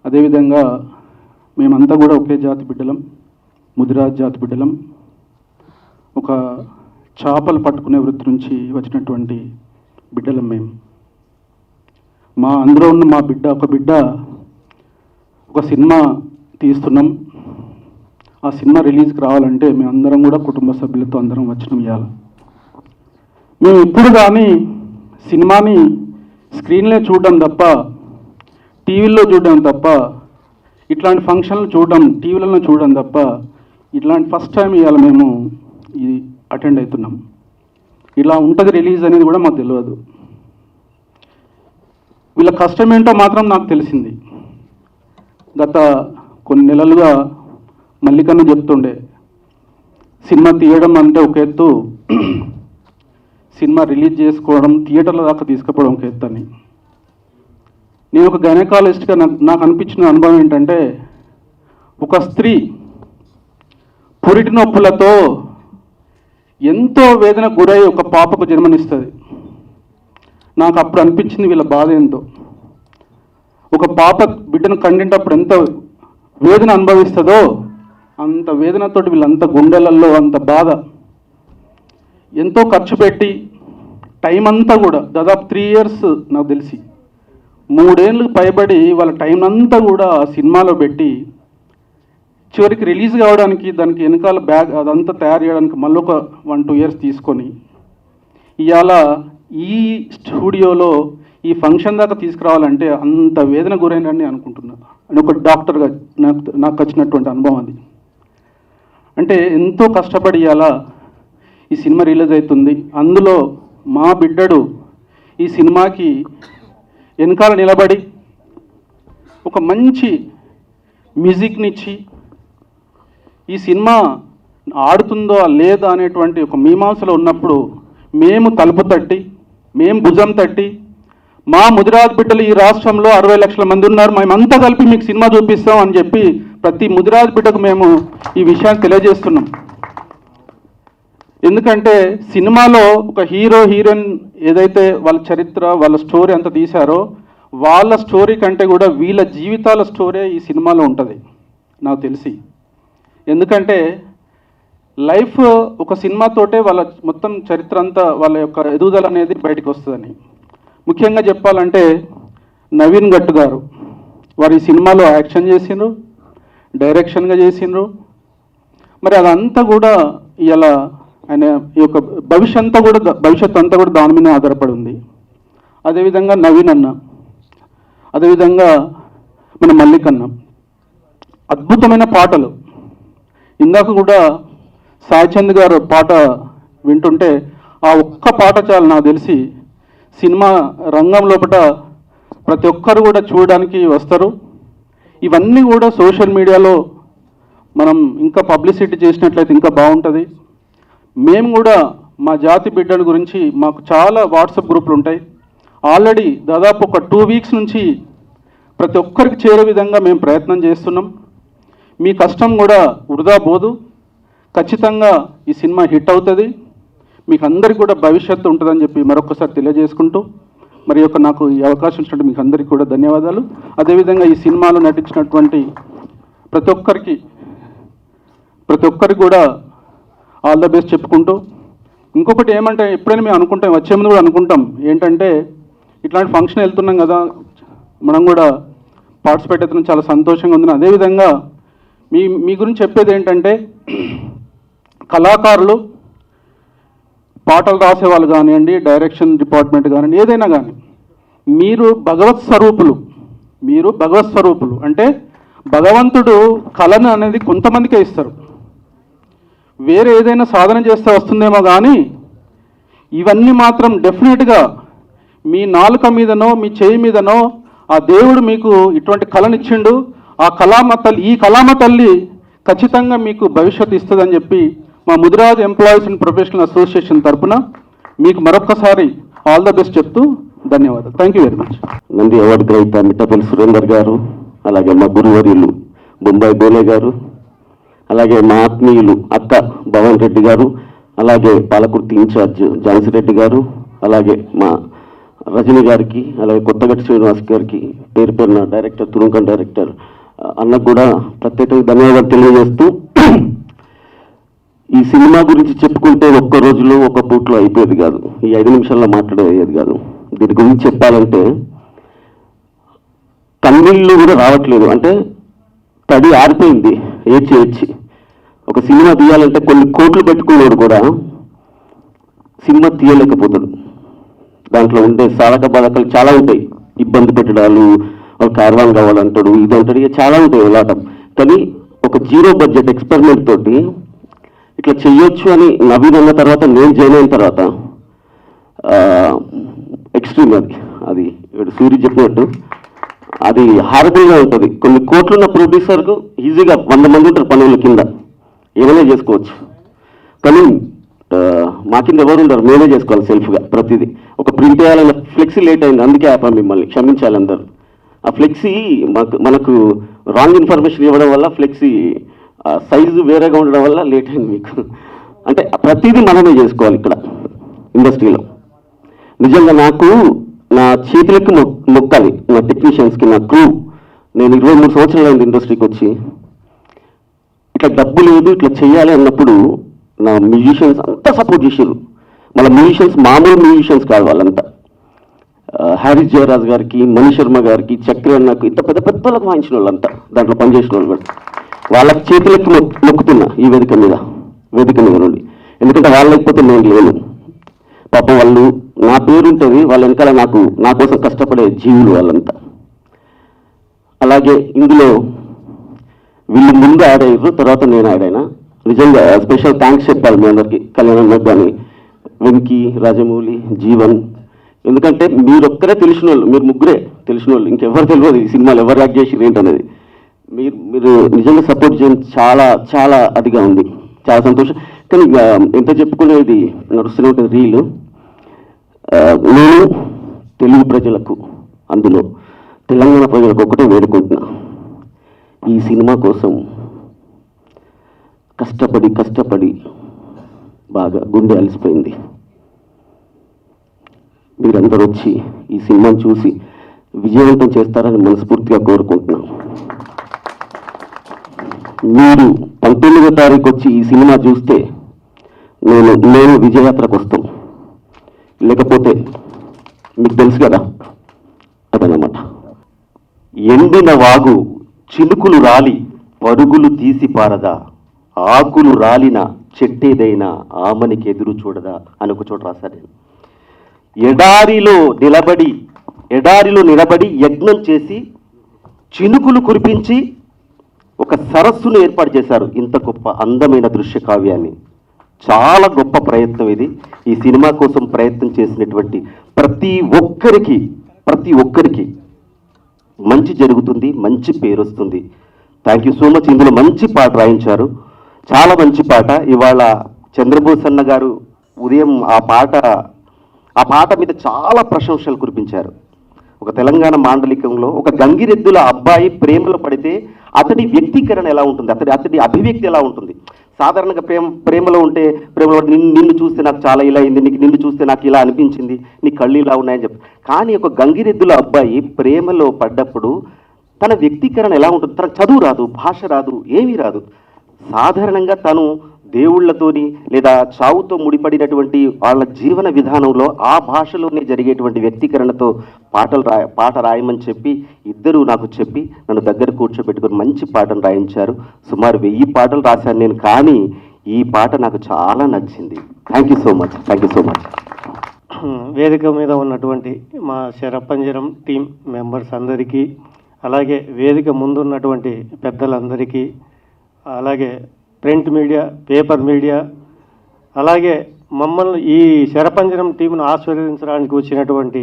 అదేవిధంగా మేమంతా కూడా ఒకే జాతి బిడ్డలం, ముదిరాజ్ జాతి బిడ్డలం. ఒక చేపలు పట్టుకునే వృత్తి నుంచి వచ్చినటువంటి బిడ్డలం మేము. అందులో ఉన్న ఒక బిడ్డ ఒక సినిమా తీస్తున్నాం. ఆ సినిమా రిలీజ్కి రావాలంటే మేమందరం కూడా కుటుంబ సభ్యులతో అందరం వచ్చినాం. ఇవాళ మేము ఇప్పుడు కానీ సినిమాని స్క్రీన్లో చూడడం తప్ప, టీవీల్లో చూడడం తప్ప, ఇట్లాంటి ఫంక్షన్లు చూడడం, టీవీలలో చూడడం తప్ప, ఇట్లాంటి ఫస్ట్ టైం ఇవాళ మేము ఇది అటెండ్ అవుతున్నాం. ఇలా ఉంటుంది రిలీజ్ అనేది కూడా మాకు తెలియదు. వీళ్ళ కష్టం ఏంటో మాత్రం నాకు తెలిసింది. గత కొన్ని నెలలుగా మల్లికన్న చెప్తుండే, సినిమా తీయడం అంటే ఒక ఎత్తు, సినిమా రిలీజ్ చేసుకోవడం, థియేటర్ల దాకా తీసుకుపోవడం ఒక ఎత్తు అని. నేను ఒక గైనకాలజిస్ట్గా నాకు అనిపించిన అనుభవం ఏంటంటే, ఒక స్త్రీ పురిటి నొప్పులతో ఎంతో వేదనకు గురై ఒక పాపకు జన్మనిస్తుంది. నాకు అప్పుడు అనిపించింది వీళ్ళ బాధ ఏంటో. ఒక పాప బిడ్డను కండినప్పుడు ఎంత వేదన అనుభవిస్తుందో అంత వేదనతోటి వీళ్ళంత గుండెలలో అంత బాధ. ఎంతో ఖర్చు పెట్టి టైం అంతా కూడా దాదాపు 3 years నాకు తెలిసి 3 ఏళ్ళు పైబడి వాళ్ళ టైం అంతా కూడా ఆ సినిమాలో పెట్టి చివరికి రిలీజ్ కావడానికి దానికి వెనకాల బ్యాగ్ అదంతా తయారు చేయడానికి మళ్ళీ ఒక 1-2 years తీసుకొని ఇవాళ ఈ స్టూడియోలో ఈ ఫంక్షన్ దాకా తీసుకురావాలంటే అంత వేదన గురైనని అనుకుంటున్నాను. అని ఒక డాక్టర్గా నాకు వచ్చినటువంటి అనుభవం అది. అంటే ఎంతో కష్టపడి ఇవాళ ఈ సినిమా రిలీజ్ అవుతుంది. అందులో మా బిడ్డడు ఈ సినిమాకి వెనకాల నిలబడి ఒక మంచి మ్యూజిక్నిచ్చి ఈ సినిమా ఆడుతుందో లేదా అనేటువంటి ఒక మీమాంసలో ఉన్నప్పుడు మేము తలుపు తట్టి, మేము భుజం తట్టి, మా ముదిరాజ్ బిడ్డలు ఈ రాష్ట్రంలో 60 లక్షల మంది ఉన్నారు, మేమంతా కలిపి మీకు సినిమా చూపిస్తాం అని చెప్పి ప్రతి ముదిరాజ్ బిడ్డకు మేము ఈ విషయాన్ని తెలియజేస్తున్నాం. ఎందుకంటే సినిమాలో ఒక హీరో హీరోయిన్ ఏదైతే వాళ్ళ చరిత్ర వాళ్ళ స్టోరీ అంతా తీశారో వాళ్ళ స్టోరీ కంటే కూడా వీళ్ళ జీవితాల స్టోరీ ఈ సినిమాలో ఉంటుంది నాకు తెలిసి. ఎందుకంటే లైఫ్ ఒక సినిమాతోటే వాళ్ళ మొత్తం చరిత్ర అంతా వాళ్ళ యొక్క ఎదుగుదల అనేది బయటకు వస్తుందని. ముఖ్యంగా చెప్పాలంటే నవీన్ గట్టు గారు వారు ఈ సినిమాలో యాక్షన్ చేసిండ్రు, డైరెక్షన్గా చేసిండ్రు. మరి అదంతా కూడా ఇలా ఆయన ఈ యొక్క భవిష్యత్తు అంతా కూడా దాని మీద ఆధారపడి ఉంది. అదేవిధంగా నవీన్ అన్న, అదేవిధంగా మన మల్లికన్న అద్భుతమైన పాటలు. ఇందాక కూడా సాయిచంద్ గారు పాట వింటుంటే ఆ ఒక్క పాట చాలు నాకు తెలిసి సినిమా రంగం లోపల ప్రతి ఒక్కరు కూడా చూడడానికి వస్తారు. ఇవన్నీ కూడా సోషల్ మీడియాలో మనం ఇంకా పబ్లిసిటీ చేసినట్లయితే ఇంకా బాగుంటుంది. మేము కూడా మా జాతి బిడ్డల గురించి మాకు చాలా వాట్సాప్ గ్రూపులు ఉంటాయి. ఆల్రెడీ దాదాపు ఒక 2 weeks నుంచి ప్రతి ఒక్కరికి చేరే విధంగా మేము ప్రయత్నం చేస్తున్నాం. మీ కష్టం కూడా వృధా పోదు. ఖచ్చితంగా ఈ సినిమా హిట్ అవుతుంది. మీకు అందరికీ కూడా భవిష్యత్తు ఉంటుందని చెప్పి మరొకసారి తెలియజేసుకుంటూ మరి యొక్క నాకు ఈ అవకాశం ఇచ్చినట్టు మీకు అందరికీ కూడా ధన్యవాదాలు. అదేవిధంగా ఈ సినిమాలో నటించినటువంటి ప్రతి ఒక్కరికి కూడా ఆల్ ద బెస్ట్ చెప్పుకుంటూ, ఇంకొకటి ఏమంటే ఎప్పుడైనా మేము అనుకుంటాం, వచ్చే ముందు కూడా అనుకుంటాం ఏంటంటే ఇట్లాంటి ఫంక్షన్ వెళ్తున్నాం కదా మనం కూడా పార్టిసిపేట్ అవుతున్నాం, చాలా సంతోషంగా ఉంది. అదేవిధంగా మీ గురించి చెప్పేది ఏంటంటే కళాకారులు పాటలు రాసేవాళ్ళు కానివ్వండి, డైరెక్షన్ డిపార్ట్మెంట్ కానివ్వండి, ఏదైనా కానీ మీరు భగవత్ స్వరూపులు. అంటే భగవంతుడు కళను అనేది కొంతమందికే ఇస్తారు. వేరే ఏదైనా సాధన చేస్తే వస్తుందేమో కానీ ఇవన్నీ మాత్రం డెఫినెట్గా మీ నాలుక మీదనో మీ చేయి మీదనో ఆ దేవుడు మీకు ఇటువంటి కళనిచ్చిండు. ఈ కళామ తల్లి ఖచ్చితంగా మీకు భవిష్యత్తు ఇస్తుందని చెప్పి మా Mudiraj employees and professional association తరఫున మీకు మరొక్కసారి ఆల్ ద బెస్ట్ చెప్తూ ధన్యవాదాలు. Thank you very much. Nandi award గ్రహీత మిట్టపల్లి సురేందర్ గారు, అలాగే మా గురువర్యులు బొంబాయి బోలే గారు, అలాగే మా ఆత్మీయులు అక్క భవన్ రెడ్డి గారు, అలాగే పాలకుర్తి ఇన్ఛార్జ్ ఝాన్సీ రెడ్డి గారు, అలాగే మా రజని గారికి, అలాగే కొత్తగట్టి శ్రీనివాస్ గారికి, పేరున డైరెక్టర్ తురుంకన్ డైరెక్టర్ అన్నకు కూడా ప్రత్యేకంగా ధన్యవాదాలు తెలియజేస్తూ, ఈ సినిమా గురించి చెప్పుకుంటే ఒక్క రోజులో ఒక పూట్లో అయిపోయేది కాదు, ఈ 5 నిమిషాల్లో మాట్లాడేది కాదు. దీని గురించి చెప్పాలంటే కన్నీళ్ళు కూడా రావట్లేదు. అంటే తడి ఆరిపోయింది ఏడ్చి. ఒక సినిమా తీయాలంటే కొన్ని కోట్లు పెట్టుకున్నాడు కూడా సినిమా తీయలేకపోతాడు. దాంట్లో ఉండే సాధక బాధకాలు చాలా ఉంటాయి. ఇబ్బంది పెట్టడాలు, కార్వాన్ కావాలంటాడు, ఇది అంటాడు, ఇక చాలా ఉంటాయి వెళ్ళటం. కానీ ఒక 0 బడ్జెట్ ఎక్స్పెరిమెంట్ తోటి ఇట్లా చెయ్యొచ్చు అని నవీన్ అన్న తర్వాత నేను జాయిన్ అయిన తర్వాత ఎక్స్ట్రీమ్ అది సూర్య చెప్పినట్టు అది హారబుల్గా ఉంటుంది. కొన్ని కోట్లున్న ప్రొడ్యూసర్కు ఈజీగా 100 మంది ఉంటారు పనుల కింద, ఏమైనా చేసుకోవచ్చు. కానీ మా కింద ఎవరు ఉండరు, మేమే చేసుకోవాలి సెల్ఫ్గా ప్రతిదీ. ఒక ప్రింట్ వేయాలన్న ఫ్లెక్సీ లేట్ అయింది, అందుకే ఆపా మిమ్మల్ని, క్షమించాలి అందరూ. ఆ ఫ్లెక్సీ మనకు రాంగ్ ఇన్ఫర్మేషన్ ఇవ్వడం వల్ల ఫ్లెక్సీ సైజు వేరేగా ఉండడం వల్ల లేట్ అయింది మీకు. అంటే ప్రతిదీ మనమే చేసుకోవాలి ఇక్కడ ఇండస్ట్రీలో. నిజంగా నాకు నా చేతులకి మొక్కాలి, నా టెక్నీషియన్స్కి, నా క్రూ. నేను 23 సంవత్సరాలు అయింది ఇండస్ట్రీకి వచ్చి. ఇట్లా డబ్బు లేదు ఇట్లా చేయాలి అన్నప్పుడు నా మ్యూజిషియన్స్ అంతా సపోర్ట్ చేశారు. మళ్ళీ మ్యూజిషియన్స్ మామూలు మ్యూజిషియన్స్ కాదు వాళ్ళంతా. హారిస్ జయరాజ్ గారికి, మణి శర్మ గారికి, చక్రి అన్నకు, ఇంత పెద్ద పెద్దలకు వాయించిన వాళ్ళంతా, దాంట్లో పనిచేసిన వాళ్ళు కూడా వాళ్ళ చేతులకి మొక్కుతున్నా ఈ వేదిక మీద నుండి. ఎందుకంటే వాళ్ళు లేకపోతే నేను లేను. పాపం వాళ్ళు, నా పేరు ఉంటుంది వాళ్ళ వెనకాల నా కోసం కష్టపడే జీవులు వాళ్ళంతా. అలాగే ఇందులో వీళ్ళు ముందు యాడ్ అయ్యారు, తర్వాత నేను యాడ్ అయినా. నిజంగా స్పెషల్ థ్యాంక్స్ చెప్పాలి మీ అందరికీ, కళ్యాణ్ కానీ, వెంకీ, రాజమౌళి, జీవన్. ఎందుకంటే మీరొక్కరే తెలిసిన వాళ్ళు, మీరు ముగ్గురే తెలిసిన వాళ్ళు, ఇంకెవరు తెలియదు ఈ సినిమాలు ఎవరు యాక్ట్ చేసి ఏంటనేది. మీరు నిజంగా సపోర్ట్ చేయడం చాలా చాలా అదిగా ఉంది, చాలా సంతోషం. కానీ ఎంత చెప్పుకునేది నడుస్తూనే ఉంటుంది రీల్. నేను తెలుగు ప్రజలకు, అందులో తెలంగాణ ప్రజలకు ఒకటే వేడుకుంటున్నా, ఈ సినిమా కోసం కష్టపడి బాగా గుండె అలసిపోయింది. మీరందరూ వచ్చి ఈ సినిమాను చూసి విజయవంతం చేస్తారని మనస్ఫూర్తిగా కోరుకుంటున్నాను. మీరు 19వ తారీఖు వచ్చి ఈ సినిమా చూస్తే నేను విజయయాత్రకు వస్తాం, లేకపోతే మీకు తెలుసు కదా అదనమాట. ఎండిన వాగు చినుకులు రాలి పరుగులు తీసి పారదా, ఆకులు రాలిన చెట్టేదైనా ఆమనికి ఎదురు చూడదా అని ఒక చోట రాశాను నేను. ఎడారిలో నిలబడి యజ్ఞం చేసి చినుకులు కురిపించి ఒక సరస్సును ఏర్పాటు చేశారు. ఇంత గొప్ప అందమైన దృశ్య కావ్యాన్ని. చాలా గొప్ప ప్రయత్నం ఇది. ఈ సినిమా కోసం ప్రయత్నం చేసినటువంటి ప్రతి ఒక్కరికి మంచి జరుగుతుంది, మంచి పేరు వస్తుంది. Thank you so much. ఇందులో మంచి పాట రాయించారు, చాలా మంచి పాట. ఇవాళ చంద్రబోస్ అన్న గారు ఉదయం ఆ పాట మీద చాలా ప్రశంసలు కురిపించారు. ఒక తెలంగాణ మాండలికంలో ఒక గంగిరెద్దుల అబ్బాయి ప్రేమలో పడితే అతడి వ్యక్తీకరణ ఎలా ఉంటుంది, అతడి అభివ్యక్తి ఎలా ఉంటుంది. సాధారణంగా ప్రేమలో ఉంటే నిన్ను చూస్తే నాకు చాలా ఇలా అయింది, నిన్ను చూస్తే నాకు ఇలా అనిపించింది, నీ కళ్ళు ఇలా ఉన్నాయని చెప్పి. కానీ ఒక గంగిరెద్దుల అబ్బాయి ప్రేమలో పడ్డప్పుడు తన వ్యక్తీకరణ ఎలా ఉంటుంది. తన చదువు రాదు, భాష రాదు, ఏమీ రాదు. సాధారణంగా తను దేవుళ్లతోని లేదా చావుతో ముడిపడినటువంటి వాళ్ళ జీవన విధానంలో ఆ భాషలోనే జరిగేటువంటి వ్యక్తీకరణతో పాట రాయమని చెప్పి ఇద్దరు నాకు చెప్పి నన్ను దగ్గర కూర్చోబెట్టుకుని మంచి పాటను రాయించారు. సుమారు 1000 పాటలు రాశాను నేను, కానీ ఈ పాట నాకు చాలా నచ్చింది. Thank you so much. వేదిక మీద ఉన్నటువంటి మా శరపంజరం టీం మెంబర్స్ అందరికీ, అలాగే వేదిక ముందున్నటువంటి పెద్దలందరికీ, అలాగే ప్రింట్ మీడియా, పేపర్ మీడియా, అలాగే మమ్మల్ని ఈ శరపంజరం టీంను ఆశీర్వదించడానికి వచ్చినటువంటి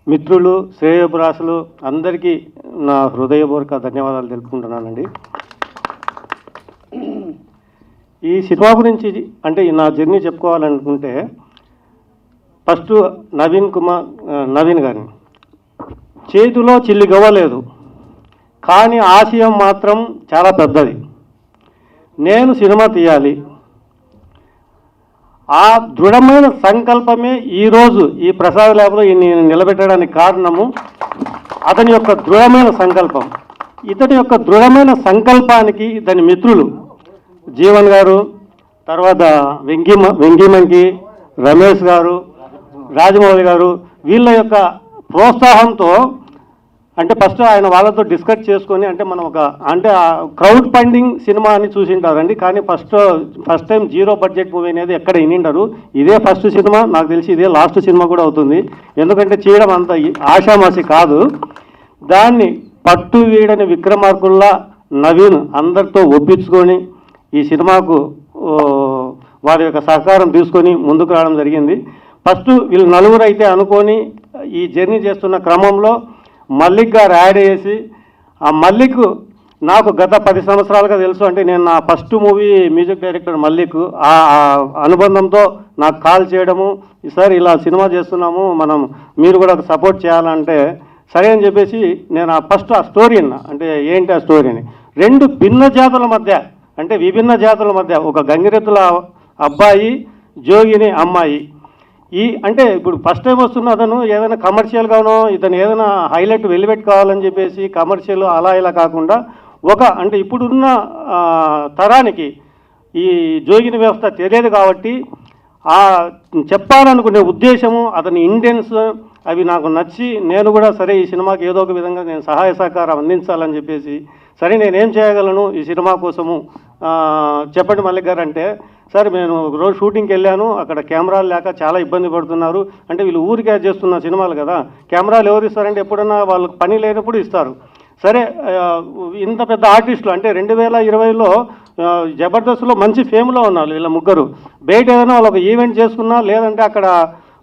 మిత్రులు, శ్రేయోభిలాషులు అందరికీ నా హృదయపూర్వక ధన్యవాదాలు తెలుపుకుంటున్నానండి. ఈ సినిమా గురించి అంటే నా జర్నీ చెప్పుకోవాలనుకుంటే ఫస్ట్ నవీన్ గారిని చేతిలో చిల్లి గవ్వలేదు, కానీ ఆశయం మాత్రం చాలా పెద్దది. నేను సినిమా తీయాలి, ఆ దృఢమైన సంకల్పమే ఈరోజు ఈ ప్రసాద్ ల్యాబ్లో నేను నిలబెట్టడానికి కారణము. అతని యొక్క దృఢమైన సంకల్పం. ఇతని యొక్క దృఢమైన సంకల్పానికి ఇతని మిత్రులు జీవన్ గారు, తర్వాత వెంకీ, రమేష్ గారు, రాజమౌళి గారు, వీళ్ళ యొక్క ప్రోత్సాహంతో, అంటే ఫస్ట్ ఆయన వాళ్ళతో డిస్కస్ చేసుకొని, అంటే మనం క్రౌడ్ ఫండింగ్ సినిమా అని చూసింటారండి, కానీ ఫస్ట్ టైం 0 బడ్జెట్ మూవీ అనేది ఎక్కడ వినింటారు. ఇదే ఫస్ట్ సినిమా, నాకు తెలిసి ఇదే లాస్ట్ సినిమా కూడా అవుతుంది. ఎందుకంటే చేయడం అంత ఆషామాషి కాదు. దాన్ని పట్టు వీడని విక్రమార్కుల్లా నవీన్ అందరితో ఒప్పించుకొని ఈ సినిమాకు వారి యొక్క సహకారం తీసుకొని ముందుకు రావడం జరిగింది. ఫస్ట్ వీళ్ళు 4 అయితే అనుకొని ఈ జర్నీ చేస్తున్న క్రమంలో మల్లిక్ గారు యాడ్ చేసి, ఆ మల్లిక్ నాకు గత 10 సంవత్సరాలుగా తెలుసు. అంటే నేను నా first movie music director Mallik. ఆ అనుబంధంతో నాకు కాల్ చేయడము, సార్ ఇలా సినిమా చేస్తున్నాము, మీరు కూడా సపోర్ట్ చేయాలంటే సరే అని చెప్పేసి నేను ఫస్ట్ ఆ స్టోరీ అన్నా. అంటే ఏంటి ఆ స్టోరీ అని, 2 భిన్న జాతుల మధ్య, అంటే విభిన్న జాతుల మధ్య ఒక గంగిరెద్దుల అబ్బాయి, జోగిని అమ్మాయి. అంటే ఇప్పుడు ఫస్ట్ టైం వస్తున్న అతను ఏదైనా కమర్షియల్గానో ఇతను ఏదైనా హైలైట్ వెలివెట్ కావాలని చెప్పేసి కమర్షియల్ అలా ఇలా కాకుండా అంటే ఇప్పుడున్న తరానికి ఈ జోగిని వ్యవస్థ తెలియదు కాబట్టి చెప్పాలనుకునే ఉద్దేశము, అతని ఇంటెన్స్ అవి నాకు నచ్చి నేను కూడా సరే ఈ సినిమాకి ఏదో ఒక విధంగా నేను సహాయ సహకారం అందించాలని చెప్పేసి సరే నేనేం చేయగలను ఈ సినిమా కోసము చెప్పండి మల్లిక్ గారు అంటే, సార్ నేను రోజు షూటింగ్కి వెళ్ళాను, అక్కడ కెమెరాలు లేక చాలా ఇబ్బంది పడుతున్నారు. అంటే వీళ్ళు ఊరికే చేస్తున్న సినిమాలు కదా, కెమెరాలు ఎవరు ఇస్తారంటే ఎప్పుడన్నా వాళ్ళకి పని లేనప్పుడు ఇస్తారు. సరే ఇంత పెద్ద ఆర్టిస్టులు అంటే 2020లో జబర్దస్త్లో మంచి ఫేమ్లో ఉన్నారు వీళ్ళ ముగ్గురు. బయట ఏదైనా వాళ్ళు ఒక ఈవెంట్ చేసుకున్నా లేదంటే అక్కడ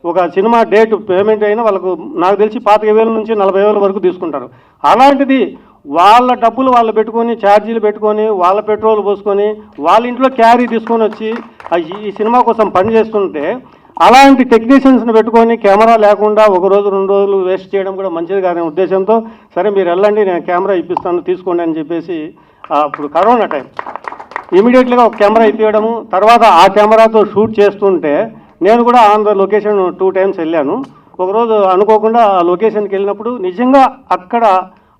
ఒక సినిమా డేట్ పేమెంట్ అయినా వాళ్ళకు నాకు తెలిసి 25,000 నుంచి 40,000 వరకు తీసుకుంటారు. అలాంటిది వాళ్ళ డబ్బులు వాళ్ళు పెట్టుకొని ఛార్జీలు పెట్టుకొని వాళ్ళ పెట్రోల్ పోసుకొని వాళ్ళ ఇంట్లో క్యారీ తీసుకొని వచ్చి ఈ సినిమా కోసం పని చేస్తుంటే అలాంటి టెక్నీషియన్స్ని పెట్టుకొని కెమెరా లేకుండా 1 రోజు 2 రోజులు వేస్ట్ చేయడం కూడా మంచిది కాదనే ఉద్దేశంతో సరే మీరు వెళ్ళండి నేను కెమెరా ఇప్పిస్తాను తీసుకోండి అని చెప్పేసి అప్పుడు కరోనా టైం ఇమీడియట్లీగా ఒక కెమెరా ఇప్పించడము. తర్వాత ఆ కెమెరాతో షూట్ చేస్తుంటే నేను కూడా ఆన్ ద లొకేషన్ 2 times వెళ్ళాను. ఒకరోజు అనుకోకుండా ఆ లొకేషన్కి వెళ్ళినప్పుడు నిజంగా అక్కడ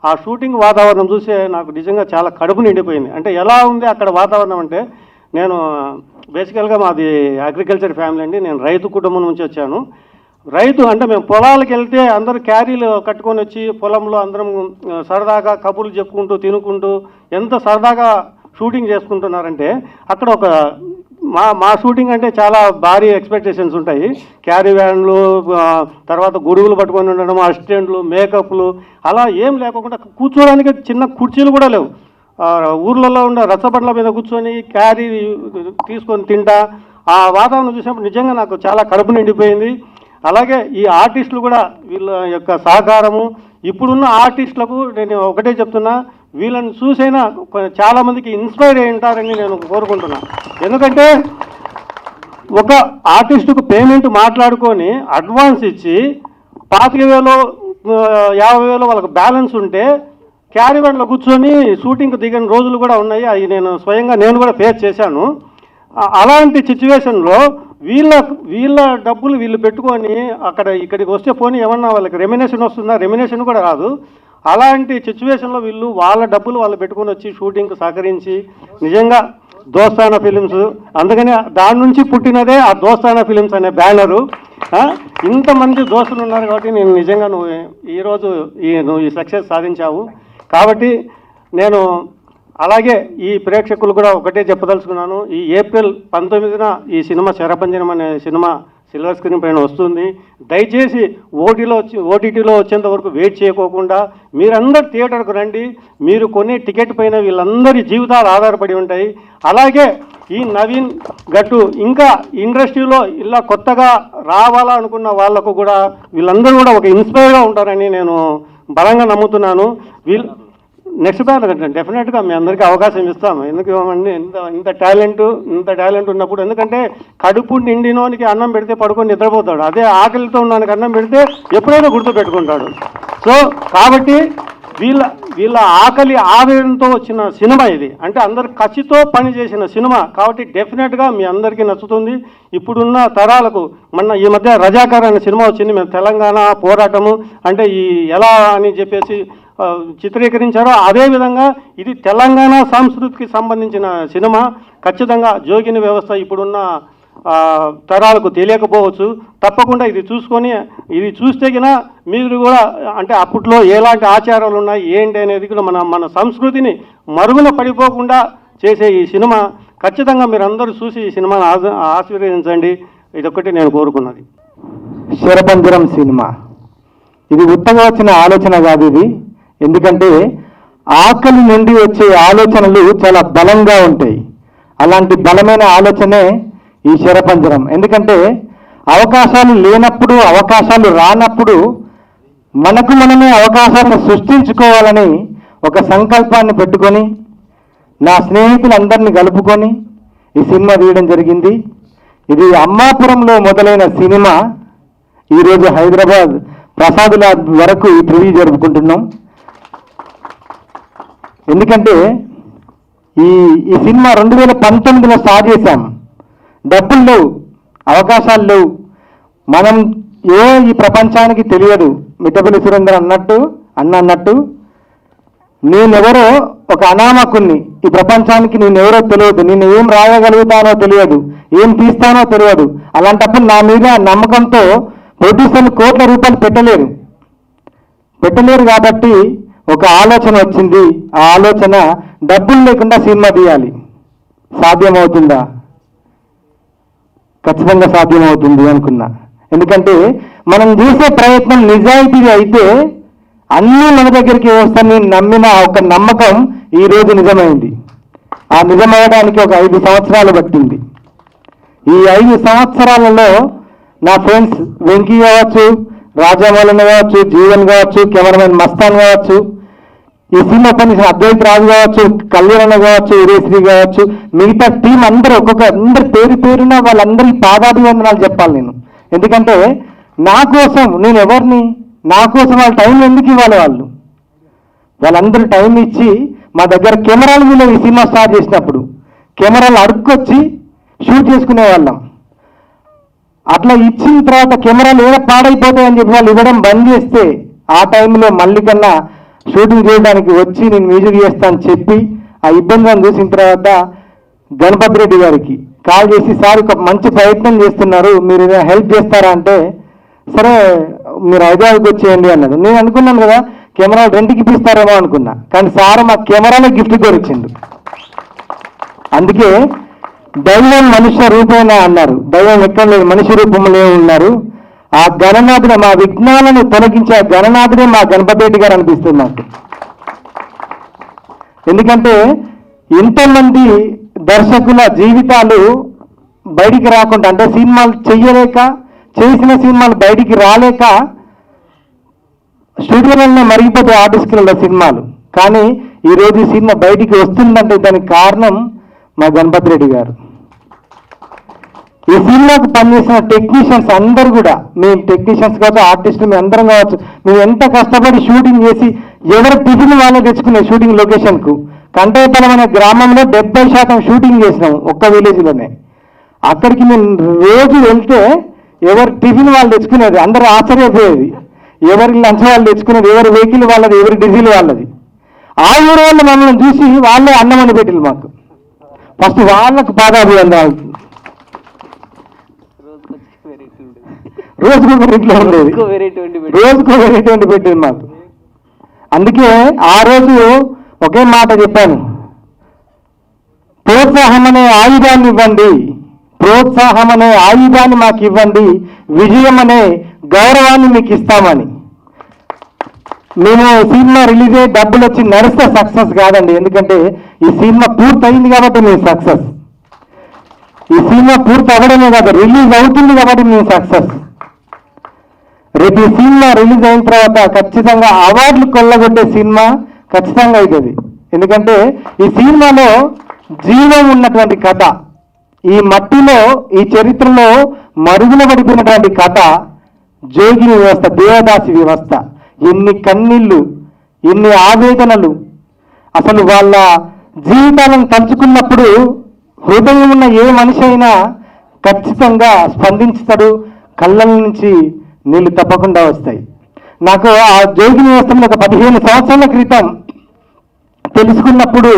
ఆ షూటింగ్ వాతావరణం చూసే నాకు నిజంగా చాలా కడుపు నిండిపోయింది. అంటే ఎలా ఉంది అక్కడ వాతావరణం అంటే, నేను బేసికల్గా మాది అగ్రికల్చర్ ఫ్యామిలీ అండి, నేను రైతు కుటుంబం నుంచి వచ్చాను. రైతు అంటే మేము పొలాలకు వెళ్తే అందరూ క్యారీలు కట్టుకొని వచ్చి పొలంలో అందరం సరదాగా కబుర్లు చెప్పుకుంటూ తినుకుంటూ ఎంత సరదాగా షూటింగ్ చేసుకుంటున్నారంటే, అక్కడ ఒక మా షూటింగ్ అంటే చాలా భారీ ఎక్స్పెక్టేషన్స్ ఉంటాయి. క్యారీ వ్యాన్లు, తర్వాత గొడుగులు పట్టుకొని ఉండడం, అసిస్టెంట్లు, మేకప్లు అలా ఏం లేకుండా కూర్చోడానికి చిన్న కుర్చీలు కూడా లేవు. ఊర్లలో ఉన్న రచ్చబండ్ల మీద కూర్చొని క్యారీ తీసుకొని తింటా ఆ వాతావరణం చూసినప్పుడు నిజంగా నాకు చాలా కడుపు నిండిపోయింది. అలాగే ఈ ఆర్టిస్టులు కూడా వీళ్ళ యొక్క సహకారము, ఇప్పుడున్న ఆర్టిస్టులకు నేను ఒకటే చెప్తున్నా, వీళ్ళని చూసైనా చాలామందికి ఇన్స్పైర్ అయి ఉంటారని నేను కోరుకుంటున్నా. ఎందుకంటే ఒక ఆర్టిస్టుకు పేమెంట్ మాట్లాడుకొని అడ్వాన్స్ ఇచ్చి 25,000 50,000 వాళ్ళకు బ్యాలెన్స్ ఉంటే క్యారీవన్లో కూర్చొని షూటింగ్కి దిగిన రోజులు కూడా ఉన్నాయి. అవి నేను కూడా ఫేస్ చేశాను. అలాంటి సిచ్యువేషన్లో వీళ్ళ డబ్బులు వీళ్ళు పెట్టుకొని ఇక్కడికి వస్తే పోనీ ఏమన్నా వాళ్ళకి రెమ్యునేషన్ వస్తుందా, రెమ్యునేషన్ కూడా రాదు. అలాంటి సిచ్యువేషన్లో వీళ్ళు వాళ్ళ డబ్బులు వాళ్ళు పెట్టుకొని వచ్చి షూటింగ్కి సహకరించి నిజంగా దోస్తానా ఫిలిమ్స్, అందుకని దాని నుంచి పుట్టినదే ఆ దోస్తానా ఫిలిమ్స్ అనే బ్యానరు. ఇంతమంది దోస్తులు ఉన్నారు కాబట్టి నేను నిజంగా ఈరోజు నువ్వు ఈ సక్సెస్ సాధించావు. కాబట్టి నేను అలాగే ఈ ప్రేక్షకులు కూడా ఒకటే చెప్పదలుచుకున్నాను, ఈ ఏప్రిల్ 19న ఈ సినిమా శరపంజనం అనే సినిమా సిల్వర్ స్క్రీన్ పైన వస్తుంది. దయచేసి ఓటీటీలో వచ్చేంత వరకు వెయిట్ చేయకోకుండా మీరందరూ థియేటర్కు రండి. మీరు కొనే టికెట్ పైన వీళ్ళందరి జీవితాలు ఆధారపడి ఉంటాయి. అలాగే ఈ నవీన్ గట్టు ఇంకా ఇండస్ట్రీలో ఇలా కొత్తగా రావాలనుకున్న వాళ్ళకు కూడా వీళ్ళందరూ కూడా ఒక ఇన్స్పైర్గా ఉంటారని నేను బలంగా నమ్ముతున్నాను. నెక్స్ట్ బ్యానర్ డెఫినెట్గా మీ అందరికీ అవకాశం ఇస్తాము. ఎందుకు ఇవ్వమండి, ఇంత టాలెంట్ ఉన్నప్పుడు. ఎందుకంటే కడుపు నిండినోనికి అన్నం పెడితే పడుకొని నిద్రపోతాడు, అదే ఆకలితో ఉన్నానికి అన్నం పెడితే ఎప్పుడైనా గుర్తుపెట్టుకుంటాడు. సో కాబట్టి వీళ్ళ ఆకలి ఆవేదనతో వచ్చిన సినిమా ఇది. అంటే అందరు కసితో పని చేసిన సినిమా కాబట్టి డెఫినెట్గా మీ అందరికీ నచ్చుతుంది. ఇప్పుడున్న తరాలకు ఈ మధ్య రజాకార్ అనే సినిమా వచ్చింది. మేము తెలంగాణ పోరాటము అంటే ఎలా అని చెప్పేసి చిత్రీకరించారో అదేవిధంగా ఇది తెలంగాణ సంస్కృతికి సంబంధించిన సినిమా. ఖచ్చితంగా జోగిని వ్యవస్థ ఇప్పుడున్న తరాలకు తెలియకపోవచ్చు. తప్పకుండా ఇది చూస్తే గిన మీరు కూడా అంటే అప్పట్లో ఎలాంటి ఆచారాలు ఉన్నాయి ఏంటి అనేది కూడా మన సంస్కృతిని మరుగున పడిపోకుండా చేసే ఈ సినిమా ఖచ్చితంగా మీరు అందరూ చూసి ఈ సినిమాను ఆశీర్వదించండి. ఇదొక్కటి నేను కోరుకున్నది. శరపంజరం సినిమా ఇది ఉత్తగా వచ్చిన ఆలోచన కాదు ఇది. ఎందుకంటే ఆకలి నుండి వచ్చే ఆలోచనలు చాలా బలంగా ఉంటాయి. అలాంటి బలమైన ఆలోచనే ఈ శరపంజరం. ఎందుకంటే అవకాశాలు లేనప్పుడు, అవకాశాలు రానప్పుడు మనకు మనమే అవకాశాలను సృష్టించుకోవాలని ఒక సంకల్పాన్ని పెట్టుకొని నా స్నేహితులందరినీ కలుపుకొని ఈ సినిమా తీయడం జరిగింది. ఇది అమ్మాపురంలో మొదలైన సినిమా ఈరోజు హైదరాబాద్ ప్రసాదుల వరకు ఈ ప్రివ్యూ జరుపుకుంటున్నాం. ఎందుకంటే ఈ సినిమా 2019లో స్టార్ట్ చేశాం. డబ్బులు లేవు, అవకాశాలు లేవు. మనం ఈ ప్రపంచానికి తెలియదు. మిట్టపల్లి సురేందర్ అన్నట్టు నేనెవరో ఒక అనామకుణ్ణి, ఈ ప్రపంచానికి నేనెవరో తెలియదు, నేను ఏం రాయగలుగుతానో తెలియదు, ఏం తీస్తానో తెలియదు. అలాంటప్పుడు నా మీద నమ్మకంతో ప్రొడ్యూసర్లు కోట్ల రూపాయలు పెట్టలేరు కాబట్టి ఒక ఆలోచన వచ్చింది. ఆ ఆలోచన డబ్బులు లేకుండా సినిమా తీయాలి. సాధ్యమవుతుందా? ఖచ్చితంగా సాధ్యమవుతుంది అనుకున్నా. ఎందుకంటే మనం చేసే ప్రయత్నం నిజాయితీగా అయితే అన్నీ మన దగ్గరికి వస్తాయని నమ్మిన ఒక నమ్మకం ఈరోజు నిజమైంది. ఆ నిజమవడానికి ఒక 5 సంవత్సరాలు పట్టింది. ఈ 5 సంవత్సరాలలో నా ఫ్రెండ్స్ వెంకీ కావచ్చు, రాజమౌళన్ కావచ్చు, జీవన్ కావచ్చు, కెమెరామెన్ మస్తాన్ కావచ్చు, ఈ సినిమా పనిచేసిన అద్వైత్ రాజు కావచ్చు, కళ్యాణ కావచ్చు, ఉదయశ్రీ కావచ్చు, మిగతా టీం అందరూ అందరి పేరున వాళ్ళందరికీ పాదాభివందనాలు చెప్పాలి నేను. ఎందుకంటే నా కోసం నేను ఎవరిని, నా కోసం వాళ్ళ టైం ఎందుకు ఇవ్వాలి? వాళ్ళందరూ టైం ఇచ్చి మా దగ్గర కెమెరాలు మీద ఈ సినిమా స్టార్ట్ చేసినప్పుడు కెమెరాలు అడుక్కొచ్చి షూట్ చేసుకునే వాళ్ళం. అట్లా ఇచ్చిన తర్వాత కెమెరాలు ఏదో పాడైపోతాయని చెప్పి వాళ్ళు ఇవ్వడం బంద్ చేస్తే ఆ టైంలో మళ్ళీ కన్నా షూటింగ్ చేయడానికి వచ్చి నేను మ్యూజిక్ చేస్తాను చెప్పి ఆ ఇబ్బందులను చూసిన తర్వాత గణపతి రెడ్డి గారికి కాల్ చేసి, సార్ ఒక మంచి ప్రయత్నం చేస్తున్నారు, మీరు ఏదైనా హెల్ప్ చేస్తారా అంటే, సరే మీరు హైదరాబాద్కి వచ్చేయండి అన్నాడు. నేను అనుకున్నాను కదా కెమెరాలు రెంట్కి ఇప్పిస్తారేమో అనుకున్నా, కానీ సార్ మా కెమెరాలో గిఫ్ట్ దొరికిండు. అందుకే దైవం మనుష్య రూపేణ అన్నారు. దైవం ఎక్కడ లేదు, మనిషి రూపంలో ఉన్నారు. ఆ గణనాథుడే, మా విఘ్నాలను తొలగించే ఆ గణనాథుడే మా గణపతి రెడ్డి గారు అనిపిస్తుంది నాకు. ఎందుకంటే ఎంతోమంది దర్శకుల జీవితాలు బయటికి రాకుండా, అంటే సినిమాలు చెయ్యలేక, చేసిన సినిమాలు బయటికి రాలేక స్టూడియోలనే మరిగిపోతాయి ఆర్టిస్టుల సినిమాలు. కానీ ఈరోజు ఈ సినిమా బయటికి వస్తుందంటే దానికి కారణం మా గణపతి రెడ్డి గారు. ఈ సినిమాకు పనిచేసిన టెక్నీషియన్స్ అందరూ కూడా, మేము టెక్నీషియన్స్ కావచ్చు, ఆర్టిస్టులు మేము అందరం కావచ్చు, మేము ఎంత కష్టపడి షూటింగ్ చేసి ఎవరి టిఫిన్ వాళ్ళే తెచ్చుకునే షూటింగ్ లొకేషన్కు. కంటేపల్లి అనే గ్రామంలో 70% షూటింగ్ చేసినాం ఒక్క విలేజ్లోనే. అక్కడికి మేము రోజు వెళ్తే ఎవరి టిఫిన్ వాళ్ళు తెచ్చుకునేది, అందరూ ఆశ్చర్యపోయేది. ఎవరి లంచ్ వాళ్ళు తెచ్చుకునేది, ఎవరి వెహికల్ వాళ్ళది, ఎవరి డీజిల్ వాళ్ళది. ఆ ఊరు వాళ్ళు మమ్మల్ని చూసి వాళ్ళే అన్నం అని పెట్టింది మాకు. ఫస్ట్ వాళ్ళకు పాదాభివందనాలు. రోజుకు వెరైటీ ఉండేది, రోజుకు వెరైటీ వండి పెట్టింది మాకు. అందుకే ఆ రోజు ఒకే మాట చెప్పాను, ప్రోత్సాహం అనే ఆయుధాన్ని ఇవ్వండి, ప్రోత్సాహం అనే ఆయుధాన్ని మాకు ఇవ్వండి, విజయం అనే గౌరవాన్ని మీకు ఇస్తామని. మేము సినిమా రిలీజ్ అయ్యి డబ్బులు వచ్చి నడిస్తే సక్సెస్ కాదండి. ఎందుకంటే ఈ సినిమా పూర్తయింది కాబట్టి మేము సక్సెస్. ఈ సినిమా పూర్తి అవ్వడమే కాదు, రిలీజ్ అవుతుంది కాబట్టి మేము సక్సెస్. రేపు ఈ సినిమా రిలీజ్ అయిన తర్వాత ఖచ్చితంగా అవార్డులు కొల్లగొట్టే సినిమా ఖచ్చితంగా అవుతుంది. ఎందుకంటే ఈ సినిమాలో జీవం ఉన్నటువంటి కథ, ఈ మట్టిలో, ఈ చరిత్రలో మరుగున పడిపోయినటువంటి కథ జోగిని వ్యవస్థ, దేవదాసి వ్యవస్థ. ఎన్ని కన్నీళ్ళు, ఎన్ని ఆవేదనలు. అసలు వాళ్ళ జీవితాలను తలుచుకున్నప్పుడు హృదయం ఉన్న ఏ మనిషి అయినా ఖచ్చితంగా స్పందించుతాడు, కళ్ళ నుంచి నీళ్లు తప్పకుండా వస్తాయి. నాకు ఆ జోగిని వ్యవస్థలో ఒక 15 సంవత్సరాల క్రితం తెలుసుకున్నప్పుడు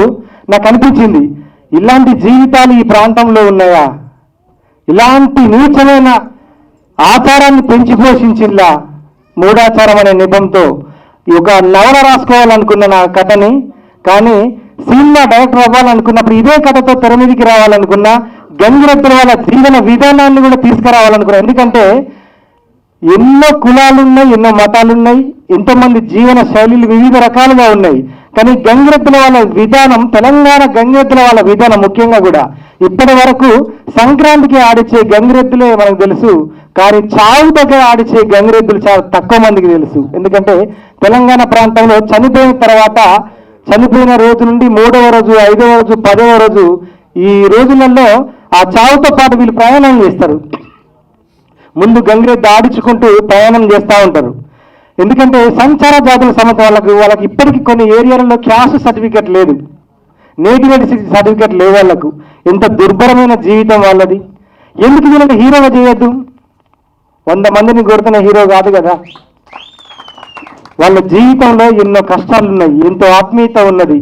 నాకు అనిపించింది, ఇలాంటి జీవితాలు ఈ ప్రాంతంలో ఉన్నాయా? ఇలాంటి నీచమైన ఆచారాన్ని పెంచి పోషించిందా? మూఢాచారం అనే నిబంతో ఒక నవల రాసుకోవాలనుకున్న నా కథని, కానీ సినిమా డైరెక్టర్ అవ్వాలనుకున్నప్పుడు ఇదే కథతో తెర మీదకి రావాలనుకున్నా, గంగిరెద్దుల వాళ్ళ జీవన విధానాన్ని కూడా తీసుకురావాలనుకున్నా. ఎందుకంటే ఎన్నో కులాలున్నాయి, ఎన్నో మతాలున్నాయి, ఎంతోమంది జీవన శైలిలు వివిధ రకాలుగా ఉన్నాయి. కానీ గంగిరెద్దుల వాళ్ళ విధానం, తెలంగాణ గంగిరెద్దుల వాళ్ళ విధానం ముఖ్యంగా కూడా ఇప్పటి వరకు సంక్రాంతికి ఆడిచ్చే గంగిరెద్దులే మనకు తెలుసు, కానీ చావు దగ్గర ఆడిచ్చే గంగిరెద్దులు చాలా తక్కువ మందికి తెలుసు. ఎందుకంటే తెలంగాణ ప్రాంతంలో చనిపోయిన తర్వాత, చనిపోయిన రోజు నుండి 3వ రోజు, 5వ రోజు, 10వ రోజు, ఈ రోజులలో ఆ చావుతో పాటు వీళ్ళు ప్రయాణం చేస్తారు. ముందు గంగిరెద్దు ఆడించుకుంటూ ప్రయాణం చేస్తూ ఉంటారు. ఎందుకంటే సంచార జాతుల సమస్య వాళ్ళకి ఇప్పటికీ కొన్ని ఏరియాలలో క్యాస్ట్ సర్టిఫికెట్ లేదు, నేటివిటీ సర్టిఫికెట్ లేవు వాళ్ళకు. ఎంత దుర్భరమైన జీవితం వాళ్ళది. ఎందుకు వీళ్ళని హీరోగా చేయొద్దు? 100 మందిని కొడుతున్న హీరో కాదు కదా. వాళ్ళ జీవితంలో ఎన్నో కష్టాలు ఉన్నాయి, ఎంతో ఆత్మీయత ఉన్నది,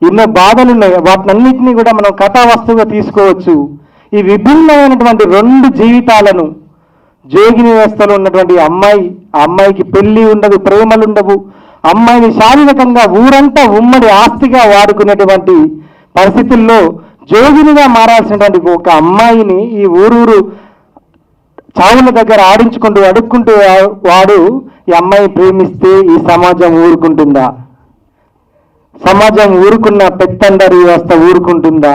ఎన్నో బాధలు ఉన్నాయి. వాటినన్నింటినీ కూడా మనం కథా వస్తువుగా తీసుకోవచ్చు. ఈ విభిన్నమైనటువంటి 2 జీవితాలను జోగిని వ్యవస్థలో ఉన్నటువంటి అమ్మాయి, ఆ అమ్మాయికి పెళ్లి ఉండదు, ప్రేమలు ఉండవు, అమ్మాయిని శారీరకంగా ఊరంతా ఉమ్మడి ఆస్తిగా వాడుకునేటువంటి పరిస్థితుల్లో జోగినిగా మారాల్సినటువంటి ఒక అమ్మాయిని ఈ ఊరూరు చావుల దగ్గర ఆడించుకుంటూ అడుక్కుంటూ వాడు ఈ అమ్మాయి ప్రేమిస్తే ఈ సమాజం ఊరుకుంటుందా? సమాజం ఊరుకున్న పెత్తందరి వ్యవస్థ ఊరుకుంటుందా?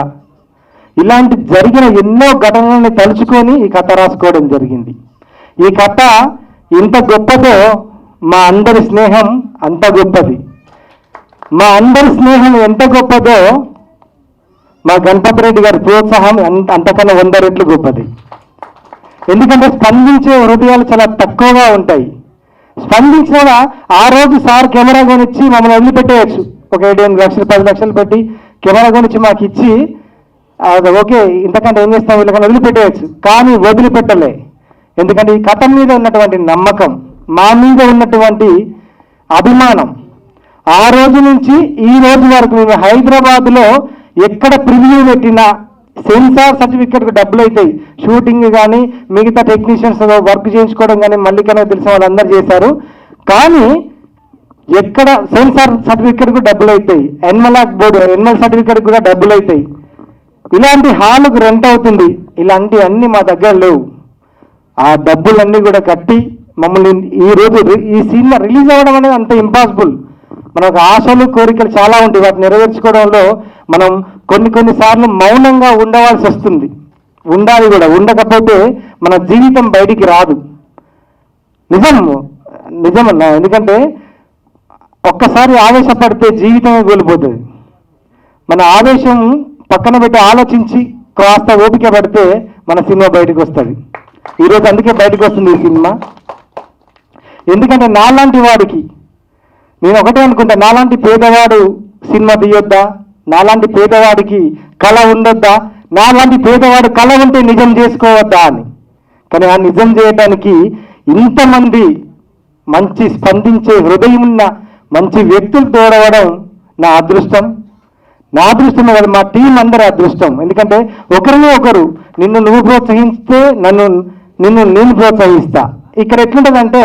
ఇలాంటి జరిగిన ఎన్నో ఘటనల్ని తలుచుకొని ఈ కథ రాసుకోవడం జరిగింది. ఈ కథ ఎంత గొప్పదో మా అందరి స్నేహం అంత గొప్పది. మా అందరి స్నేహం ఎంత గొప్పదో మా గణపతి రెడ్డి గారి ప్రోత్సాహం అంతకన్నా 100 రెట్లు గొప్పది. ఎందుకంటే స్పందించే హృదయాలు చాలా తక్కువగా ఉంటాయి. స్పందించినా ఆ రోజు సార్ కెమెరా కొనిచ్చి మమ్మల్ని వదిలిపెట్టేయచ్చు. ఒక 7-8 లక్షలు 10 లక్షలు పెట్టి కెమెరా కొనిచ్చి మాకు ఇచ్చి ఓకే ఇంతకంటే ఏం చేస్తాం వీళ్ళకన్నా వదిలిపెట్టేయచ్చు. కానీ వదిలిపెట్టలే. ఎందుకంటే ఈ కథ మీద ఉన్నటువంటి నమ్మకం, మా మీద ఉన్నటువంటి అభిమానం, ఆ రోజు నుంచి ఈ రోజు వరకు మేము హైదరాబాద్లో ఎక్కడ ప్రివ్యూ పెట్టినా సెన్సార్ సర్టిఫికేట్కి డబ్బులు అవుతాయి. షూటింగ్ కానీ మిగతా టెక్నీషియన్స్ వర్క్ చేయించుకోవడం కానీ మల్లికనే తెలిసిన వాళ్ళందరూ చేశారు. కానీ ఎక్కడ సెన్సార్ సర్టిఫికేట్కు డబ్బులు అవుతాయి, ఎన్ఎల్ సర్టిఫికేట్ కూడా డబ్బులు అవుతాయి. ఇలాంటి హాల్కు రెంట్ అవుతుంది. ఇలాంటివన్నీ మా దగ్గర లేవు. ఆ డబ్బులన్నీ కూడా కట్టి మమ్మల్ని ఈరోజు ఈ సినిమా రిలీజ్ అవ్వడం అనేది అంత ఇంపాసిబుల్. మనకు ఆశలు కోరికలు చాలా ఉంటాయి. వాటిని నెరవేర్చుకోవడంలో మనం కొన్నిసార్లు మౌనంగా ఉండవలసి వస్తుంది. ఉండాలి కూడా. ఉండకపోతే మన జీవితం బయటికి రాదు. నిజమన్నా. ఎందుకంటే ఒక్కసారి ఆవేశపడితే జీవితమే కోల్పోతుంది. మన ఆవేశం పక్కన పెట్టి ఆలోచించి కాస్త ఓపిక పడితే మన సినిమా బయటకు వస్తుంది. ఈరోజు అందుకే బయటకు వస్తుంది ఈ సినిమా. ఎందుకంటే నాలాంటి వాడికి నేను ఒకటే అనుకుంటా, నాలాంటి పేదవాడు సినిమా తీయొద్దా? నాలాంటి పేదవాడికి కళ ఉండొద్దా? నాలాంటి పేదవాడు కళ ఉంటే నిజం చేసుకోవద్దా అని. కానీ ఆ నిజం చేయడానికి ఇంతమంది మంచి స్పందించే హృదయం ఉన్న మంచి వ్యక్తులు తోడవడం నా అదృష్టం. నా అదృష్టమే కదా, మా టీం అందరి అదృష్టం. ఎందుకంటే ఒకరిని ఒకరు నిన్ను నువ్వు ప్రోత్సహిస్తే నిన్ను నేను ప్రోత్సహిస్తా. ఇక్కడ ఎట్లుంటుందంటే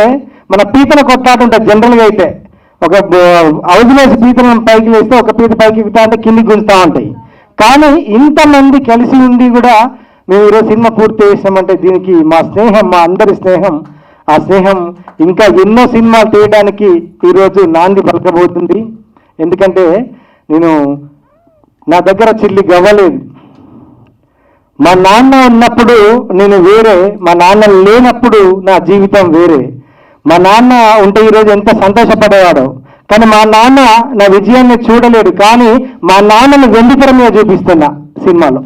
మన పీతల కొట్లాట ఉంటుంది. జనరల్గా అయితే ఒక హౌజ్లేసి పీతలను పైకి వేస్తే ఒక పీత పైకి ఎక్కుతా అంటే కిందికి గుంజుతూ ఉంటాయి. కానీ ఇంతమంది కలిసి ఉండి కూడా మేము ఈరోజు సినిమా పూర్తి చేసామంటే దీనికి మా స్నేహం, మా అందరి స్నేహం, ఆ స్నేహం ఇంకా ఎన్నో సినిమాలు తీయడానికి ఈరోజు నాంది పలకబోతుంది. ఎందుకంటే నా దగ్గర చిల్లి గవ్వలేదు. మా నాన్న ఉన్నప్పుడు నేను వేరే, మా నాన్న లేనప్పుడు నా జీవితం వేరే. మా నాన్న ఉంటే ఈరోజు ఎంత సంతోషపడేవాడో. కానీ మా నాన్న నా విజయాన్ని చూడలేడు. కానీ మా నాన్నను వెండితెర మీద చూపిస్తున్నా సినిమాలో.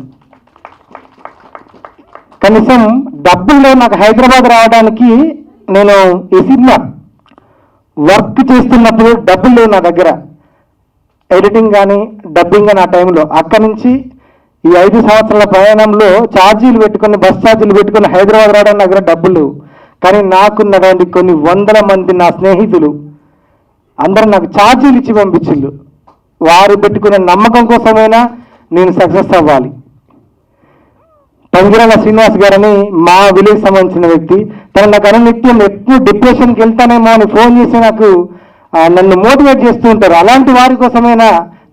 కనీసం డబ్బుల్లో నాకు హైదరాబాద్ రావడానికి నేను ఈ సినిమా వర్క్ చేస్తున్నప్పుడు డబ్బులు లేవు నా దగ్గర. ఎడిటింగ్ కానీ డబ్బింగ్ కానీ ఆ టైంలో. అక్కడి నుంచి ఈ 5 సంవత్సరాల ప్రయాణంలో ఛార్జీలు పెట్టుకొని, బస్ ఛార్జీలు పెట్టుకొని హైదరాబాద్ రావడానికి నా దగ్గర డబ్బులు. కానీ నాకున్నటువంటి కొన్ని 100 మంది నా స్నేహితులు అందరూ నాకు ఛార్జీలు ఇచ్చి పంపించిండు. వారు పెట్టుకున్న నమ్మకం కోసమైనా నేను సక్సెస్ అవ్వాలి. పంగిరాల శ్రీనివాస్ గారని మా విలేజ్ సంబంధించిన వ్యక్తి, తను నాకు అనునిత్యం ఎప్పుడు డిప్రెషన్కి వెళ్తానేమో అని ఫోన్ చేసి నాకు నన్ను మోటివేట్ చేస్తూ ఉంటారు. అలాంటి వారి కోసమైనా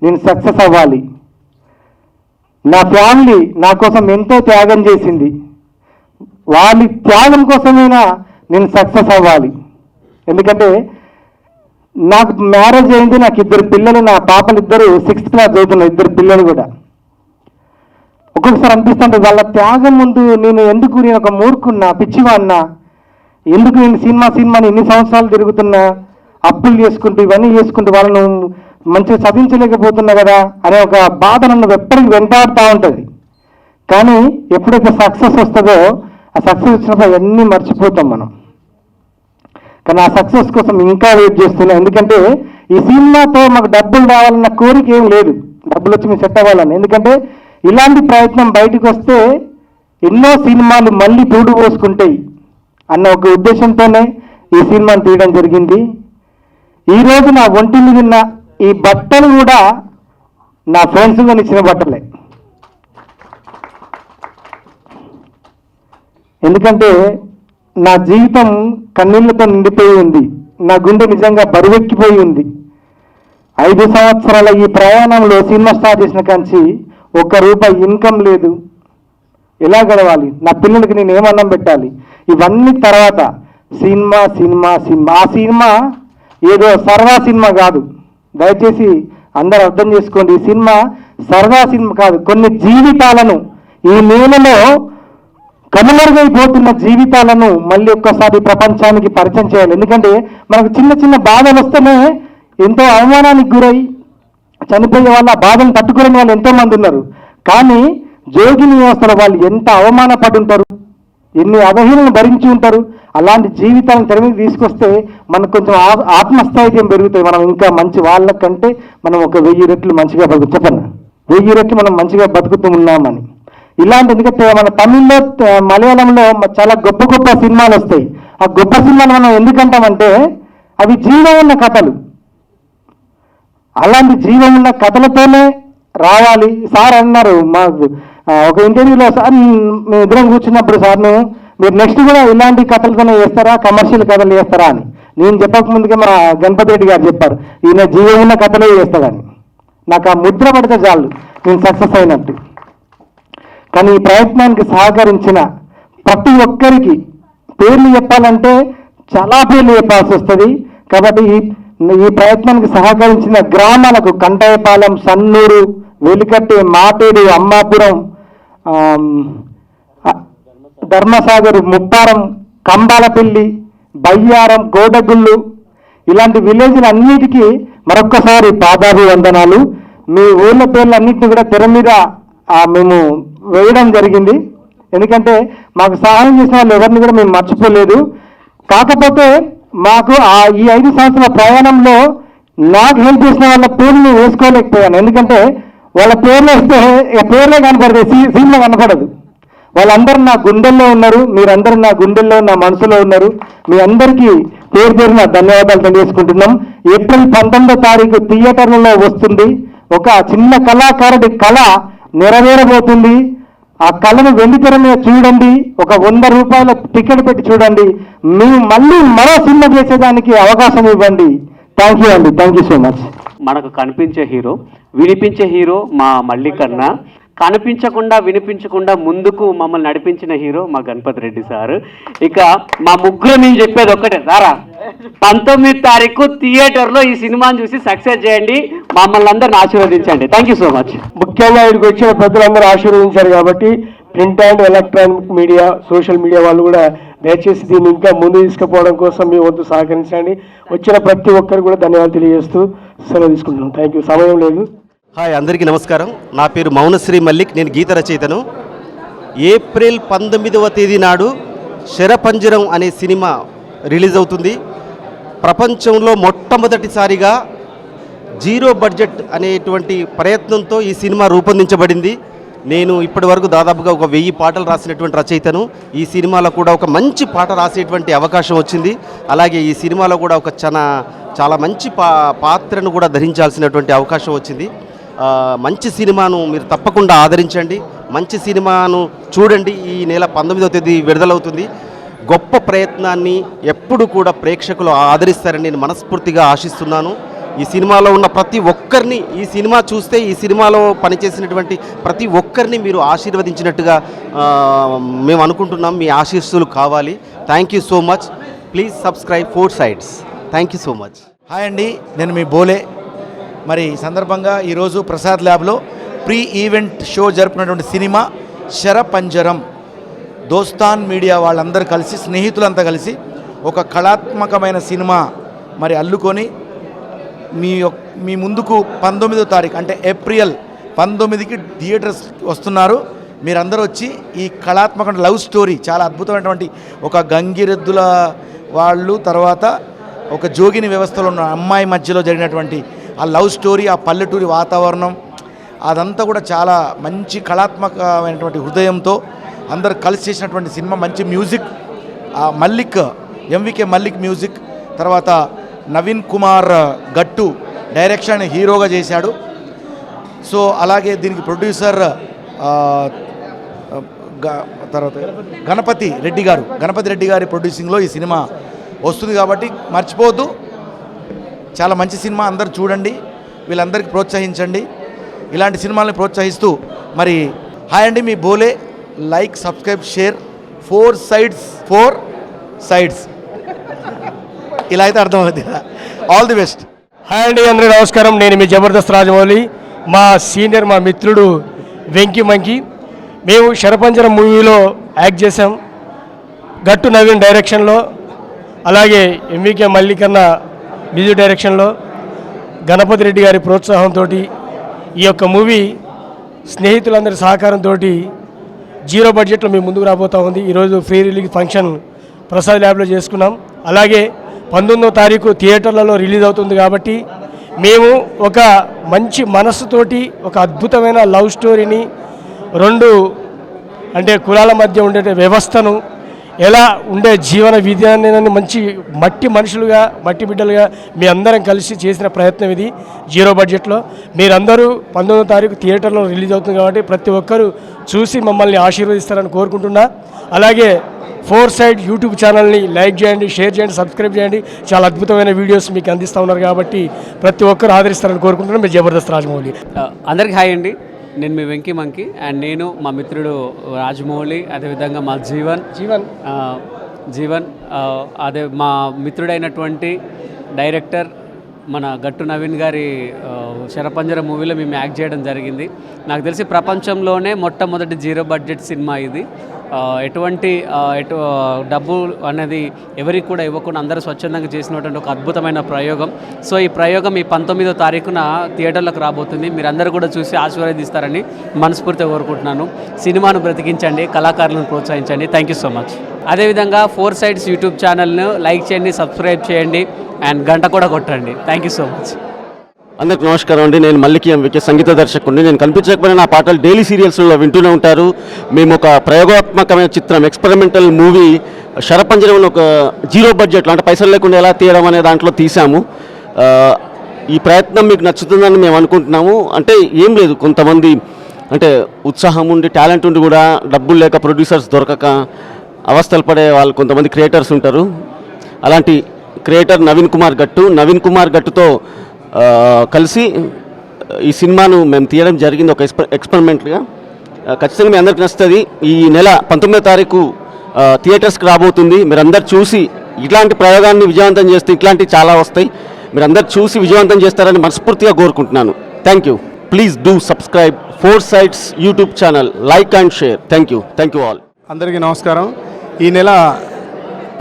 నేను సక్సెస్ అవ్వాలి. నా ఫ్యామిలీ నా కోసం ఎంతో త్యాగం చేసింది. వాళ్ళ త్యాగం కోసమైనా నేను సక్సెస్ అవ్వాలి. ఎందుకంటే నాకు మ్యారేజ్ అయింది, నాకు 2 పిల్లలు. నా పాపలు 2 6th క్లాస్ చదువుతున్నారు, 2 పిల్లలు కూడా. ఒక్కొక్కసారి అనిపిస్తుంటే వాళ్ళ త్యాగం ముందు నేను ఒక మూర్ఖున్నా, పిచ్చివాడినా, ఎందుకు నేను సినిమాని ఇన్ని సంవత్సరాలు తిరుగుతున్నా, అప్పులు చేసుకుంటూ ఇవన్నీ చేసుకుంటూ వాళ్ళను మంచిగా చదివించలేకపోతున్నా కదా అనే ఒక బాధ నన్ను ఎప్పటికీ వెంటాడుతూ ఉంటుంది. కానీ ఎప్పుడైతే సక్సెస్ వస్తుందో ఆ సక్సెస్ వచ్చినప్పుడు అవన్నీ మర్చిపోతాం మనం. కానీ ఆ సక్సెస్ కోసం ఇంకా వెయిట్ చేస్తున్నాం. ఎందుకంటే ఈ సినిమాతో మాకు డబ్బులు రావాలన్న కోరిక ఏం లేదు, డబ్బులు వచ్చి మేము సెట్ అవ్వాలని. ఎందుకంటే ఇలాంటి ప్రయత్నం బయటకు వస్తే ఎన్నో సినిమాలు మళ్ళీ తోడు పోసుకుంటాయి అన్న ఒక ఉద్దేశంతోనే ఈ సినిమాను తీయడం జరిగింది. ఈరోజు నా ఒంటి మీద ఉన్న ఈ బట్టలు కూడా నా ఫ్రెండ్స్ కొనిచ్చిన బట్టలే. ఎందుకంటే నా జీవితం కన్నీళ్లతో నిండిపోయి ఉంది, నా గుండె నిజంగా బరువెక్కిపోయి ఉంది. 5 సంవత్సరాల ఈ ప్రయాణంలో సినిమా స్టార్ట్ చేసిన కాంచి ₹1 ఇన్కమ్ లేదు. ఎలా గడవాలి? నా పిల్లలకి నేను ఏమన్నం పెట్టాలి? ఇవన్నీ తర్వాత సినిమా సినిమా సినిమా. ఆ సినిమా ఏదో సరదా సినిమా కాదు, దయచేసి అందరూ అర్థం చేసుకోండి. ఈ సినిమా సరదా సినిమా కాదు, కొన్ని జీవితాలను, ఈ నేలలో కనుమరుగైపోతున్న జీవితాలను మళ్ళీ ఒక్కసారి ప్రపంచానికి పరిచయం చేయాలి. ఎందుకంటే మనకు చిన్న చిన్న బాధలు వస్తేనే ఎంతో అవమానానికి గురై చనిపోయే వాళ్ళ బాధను తట్టుకునే వాళ్ళు ఎంతోమంది ఉన్నారు. కానీ జోగిని వ్యవస్థలో వాళ్ళు ఎంత అవమానపడి ఉంటారు, ఎన్ని అవహేళనలు భరించి ఉంటారు. అలాంటి జీవితాలను తెర మీద తీసుకొస్తే మనకు కొంచెం ఆత్మస్థైర్యం పెరుగుతాయి. మనం ఇంకా మంచి వాళ్ళకంటే మనం ఒక 1000 రెట్లు మంచిగా చెప్పండి, 1000 రెట్లు మనం మంచిగా బతుకుతూ ఉన్నామని. ఇలాంటి, ఎందుకంటే మన తమిళ్లో మలయాళంలో చాలా గొప్ప గొప్ప సినిమాలు వస్తాయి. ఆ గొప్ప సినిమాలు మనం ఎందుకంటామంటే అవి జీవం ఉన్న కథలు. అలాంటి జీవం ఉన్న కథలతోనే రావాలి. సార్ అన్నారు మా ఒక ఇంటర్వ్యూలో, సార్ మేము ఇద్దరం కూర్చున్నప్పుడు, సార్ మీరు నెక్స్ట్ కూడా ఇలాంటి కథలతోనే చేస్తారా, కమర్షియల్ కథలు చేస్తారా అని. నేను చెప్పకముందుకే మా గణపతి రెడ్డి గారు చెప్పారు, ఈయన జీవం ఉన్న కథలే చేస్తాడని. నాకు ఆ ముద్ర పడితే చాలు, నేను సక్సెస్ అయినట్టు. కానీ ఈ ప్రయత్నానికి సహకరించిన ప్రతి ఒక్కరికి పేర్లు చెప్పాలంటే చాలా పేర్లు చెప్పాల్సి వస్తుంది. కాబట్టి ఈ ప్రయత్నానికి సహకరించిన గ్రామాలకు కంటాయపాలెం, సన్నూరు, వెలికట్టి, మాటేడు, అమ్మాపురం, ధర్మసాగర్, ముప్పారం, కంబాలపల్లి, బయ్యారం, కోటగుళ్ళు, ఇలాంటి విలేజ్లన్నిటికీ మరొక్కసారి పాదాభివందనాలు. మీ ఊళ్ళ పేర్లన్నింటినీ కూడా తెర మీద మేము వేయడం జరిగింది. ఎందుకంటే మాకు సహాయం చేసిన వాళ్ళు ఎవరిని కూడా మేము మర్చిపోలేదు. కాకపోతే మాకు ఈ 5 సంవత్సరాల ప్రయాణంలో నాకు హెల్ప్ చేసిన వాళ్ళ పేర్లు వేసుకోలేకపోయాను. ఎందుకంటే వాళ్ళ పేర్లు వేస్తే పేర్లే కనపడతాయి, సీన్లో కనపడదు. వాళ్ళందరూ నా గుండెల్లో ఉన్నారు, మీరందరూ నా గుండెల్లో, నా మనసులో ఉన్నారు. మీ అందరికీ పేరు పేరున ధన్యవాదాలు తెలియజేసుకుంటున్నాం. ఏప్రిల్ 19వ తారీఖు థియేటర్లలో వస్తుంది. ఒక చిన్న కళాకారుడి కళ నెరవేరబోతుంది. ఆ కళను వెండితెర మీద చూడండి, ఒక ₹100 టికెట్ పెట్టి చూడండి. మేము మళ్ళీ మరో సినిమా చేసేదానికి అవకాశం ఇవ్వండి. థ్యాంక్ యూ అండి, థ్యాంక్ యూ సో మచ్. మనకు కనిపించే హీరో, వినిపించే హీరో మా మల్లికన్న. కనిపించకుండా వినిపించకుండా ముందుకు మమ్మల్ని నడిపించిన హీరో మా గణపతి రెడ్డి సార్. ఇక మా ముగ్గురు నేను చెప్పేది ఒక్కటే, సారా 19వ తారీఖు థియేటర్లో ఈ సినిమాని చూసి సక్సెస్ చేయండి, మమ్మల్ని అందరిని ఆశీర్వదించండి. Thank you so much. ముఖ్యంగా ఇక్కడికి వచ్చిన ప్రజలందరూ ఆశీర్వదించారు కాబట్టి print and electronic media, social media వాళ్ళు కూడా దయచేసి దీన్ని ఇంకా ముందు తీసుకుపోవడం కోసం మీ వంతు సహకరించండి. వచ్చిన ప్రతి ఒక్కరు కూడా ధన్యవాదాలు తెలియజేస్తూ సెలవు తీసుకుంటున్నాం. Thank you. సమయం లేదు. హాయ్, అందరికీ నమస్కారం. నా పేరు మౌనశ్రీ మల్లిక్, నేను గీత రచయితను. ఏప్రిల్ 19వ తేదీ నాడు శరపంజరం అనే సినిమా రిలీజ్ అవుతుంది. ప్రపంచంలో మొట్టమొదటిసారిగా 0 బడ్జెట్ అనేటువంటి ప్రయత్నంతో ఈ సినిమా రూపొందించబడింది. నేను ఇప్పటి వరకు దాదాపుగా ఒక 1000 పాటలు రాసినటువంటి రచయితను. ఈ సినిమాలో కూడా ఒక మంచి పాట రాసేటువంటి అవకాశం వచ్చింది. అలాగే ఈ సినిమాలో కూడా ఒక చాలా మంచి పాత్రను కూడా ధరించాల్సినటువంటి అవకాశం వచ్చింది. మంచి సినిమాను మీరు తప్పకుండా ఆదరించండి, మంచి సినిమాను చూడండి. ఈ నెల 19వ తేదీ విడుదలవుతుంది. గొప్ప ప్రయత్నాన్ని ఎప్పుడు కూడా ప్రేక్షకులు ఆదరిస్తారని నేను మనస్ఫూర్తిగా ఆశిస్తున్నాను. ఈ సినిమాలో ఉన్న ప్రతి ఒక్కరిని, ఈ సినిమా చూస్తే ఈ సినిమాలో పనిచేసినటువంటి ప్రతి ఒక్కరిని మీరు ఆశీర్వదించినట్టుగా మేము అనుకుంటున్నాం. మీ ఆశీస్సులు కావాలి. Thank you so much. Please subscribe 4 Sides. Thank you so much. Hi అండి, నేను మీ బోలే. మరి ఈ సందర్భంగా ఈరోజు ప్రసాద్ ల్యాబ్లో ప్రీ ఈవెంట్ షో జరుపుకున్నటువంటి సినిమా శరపంజరం, దోస్తాన్ మీడియా వాళ్ళందరూ కలిసి, స్నేహితులంతా కలిసి ఒక కళాత్మకమైన సినిమా మరి అల్లుకొని మీ ముందుకు 19వ తారీఖు అంటే ఏప్రిల్ 19కి థియేటర్స్ వస్తున్నారు. మీరందరూ వచ్చి ఈ కళాత్మక లవ్ స్టోరీ, చాలా అద్భుతమైనటువంటి ఒక గంగిరెద్దుల వాళ్ళు, తర్వాత ఒక జోగిని వ్యవస్థలో ఉన్న అమ్మాయి మధ్యలో జరిగినటువంటి ఆ లవ్ స్టోరీ, ఆ పల్లెటూరి వాతావరణం, అదంతా కూడా చాలా మంచి కళాత్మకమైనటువంటి హృదయంతో అందరు కలిసి చేసినటువంటి సినిమా. మంచి music, Mallik MVK Mallik music, తర్వాత నవీన్ కుమార్ గట్టు డైరెక్షన్ హీరోగా చేశాడు. సో అలాగే దీనికి ప్రొడ్యూసర్ తర్వాత గణపతి రెడ్డి గారి ప్రొడ్యూసింగ్లో ఈ సినిమా వస్తుంది కాబట్టి మర్చిపోవద్దు. చాలా మంచి సినిమా, అందరూ చూడండి, వీళ్ళందరికీ ప్రోత్సహించండి. ఇలాంటి సినిమాలని ప్రోత్సహిస్తూ మరి హాయ్ అండి, మీ బోలే, లైక్, సబ్స్క్రైబ్, షేర్, 4 sides ఇలా అయితే అర్థమవుతుంది. All the best. హాయ్ అండి, అందరికీ నమస్కారం. నేను మీ జబర్దస్త్ రాజమౌళి. మా సీనియర్ మా మిత్రుడు వెంకీ మంకి. మేము శరపంజరం మూవీలో యాక్ట్ చేసాం, గట్టు నవీన్ డైరెక్షన్లో, అలాగే ఎంవికే మల్లికన్న మ్యూజిక్ డైరెక్షన్లో, గణపతి రెడ్డి గారి ప్రోత్సాహంతో ఈ యొక్క మూవీ స్నేహితులందరి సహకారంతో 0 బడ్జెట్లో మేము ముందుకు రాబోతూ ఉంది. ఈరోజు ఫ్రీ రిలీజ్ ఫంక్షన్ ప్రసాద్ ల్యాబ్లో చేసుకున్నాం. అలాగే 19వ తారీఖు థియేటర్లలో రిలీజ్ అవుతుంది కాబట్టి మేము ఒక మంచి మనస్సుతోటి ఒక అద్భుతమైన లవ్ స్టోరీని, 2 అంటే కులాల మధ్య ఉండే వ్యవస్థను, ఎలా ఉండే జీవన విధానాన్ని మంచి మట్టి మనుషులుగా, మట్టి బిడ్డలుగా మీ అందరం కలిసి చేసిన ప్రయత్నం ఇది 0 బడ్జెట్లో. మీరందరూ 19వ తారీఖు థియేటర్లో రిలీజ్ అవుతుంది కాబట్టి ప్రతి ఒక్కరూ చూసి మమ్మల్ని ఆశీర్వదిస్తారని కోరుకుంటున్నా. అలాగే 4 Sides యూట్యూబ్ ఛానల్ని లైక్ చేయండి, షేర్ చేయండి, సబ్స్క్రైబ్ చేయండి. చాలా అద్భుతమైన వీడియోస్ మీకు అందిస్తూ ఉన్నారు కాబట్టి ప్రతి ఒక్కరు ఆదరిస్తారని కోరుకుంటున్నాను. మీరు జబర్దస్త్ రాజమౌళి. అందరికీ హాయ్ అండి, నేను మీ వెంకీ మంకి. అండ్ నేను మా మిత్రుడు రాజమౌళి, అదేవిధంగా మా జీవన్ అదే మా మిత్రుడైనటువంటి డైరెక్టర్ మన గట్టు నవీన్ గారి శరపంజరం మూవీలో మేము యాక్ట్ చేయడం జరిగింది. నాకు తెలిసి ప్రపంచంలోనే మొట్టమొదటి 0 బడ్జెట్ సినిమా ఇది. ఎటువంటి డబ్బు అనేది ఎవరికి కూడా ఇవ్వకుండా అందరూ స్వచ్ఛందంగా చేసినటువంటి ఒక అద్భుతమైన ప్రయోగం. సో ఈ ప్రయోగం ఈ 19వ తారీఖున థియేటర్లకు రాబోతుంది. మీరందరూ కూడా చూసి ఆశీర్వదిస్తారని మనస్ఫూర్తిగా కోరుకుంటున్నాను. సినిమాను బ్రతికించండి, కళాకారులను ప్రోత్సహించండి. Thank you so much. అదేవిధంగా 4 Sides యూట్యూబ్ ఛానల్ను లైక్ చేయండి, సబ్స్క్రైబ్ చేయండి, అండ్ గంట కూడా కొట్టండి. Thank you so much. అందరికి నమస్కారం అండి. నేను మల్లికి ఎంవికే సంగీత దర్శకుడిని. నేను కనిపించకపోయినా నా పాటలు డైలీ సీరియల్స్లో వింటూనే ఉంటారు. మేము ఒక ప్రయోగాత్మకమైన చిత్రం, ఎక్స్పెరిమెంటల్ మూవీ శరపంజరంలో ఒక 0 బడ్జెట్లో, అంటే పైసలు లేకుండా ఎలా తీయడం అనే దాంట్లో తీసాము. ఈ ప్రయత్నం మీకు నచ్చుతుందని మేము అనుకుంటున్నాము. అంటే ఏం లేదు, కొంతమంది అంటే ఉత్సాహం ఉండి, టాలెంట్ ఉండి కూడా డబ్బులు లేక, ప్రొడ్యూసర్స్ దొరకక అవస్థలు పడే వాళ్ళు కొంతమంది క్రియేటర్స్ ఉంటారు. అలాంటి క్రియేటర్ నవీన్ కుమార్ గట్టుతో కలిసి ఈ సినిమాను మేము తీయడం జరిగింది, ఒక ఎక్స్పెరిమెంట్గా. ఖచ్చితంగా మీ అందరికి నచ్చుతుంది. ఈ నెల 19వ తారీఖు థియేటర్స్కి రాబోతుంది. మీరందరూ చూసి ఇట్లాంటి ప్రయోగాన్ని విజయవంతం చేస్తే ఇట్లాంటివి చాలా వస్తాయి. మీరందరూ చూసి విజయవంతం చేస్తారని మనస్ఫూర్తిగా కోరుకుంటున్నాను. Thank you. Please do subscribe 4 Sides YouTube channel, like and share. Thank you all. అందరికీ నమస్కారం. ఈ నెల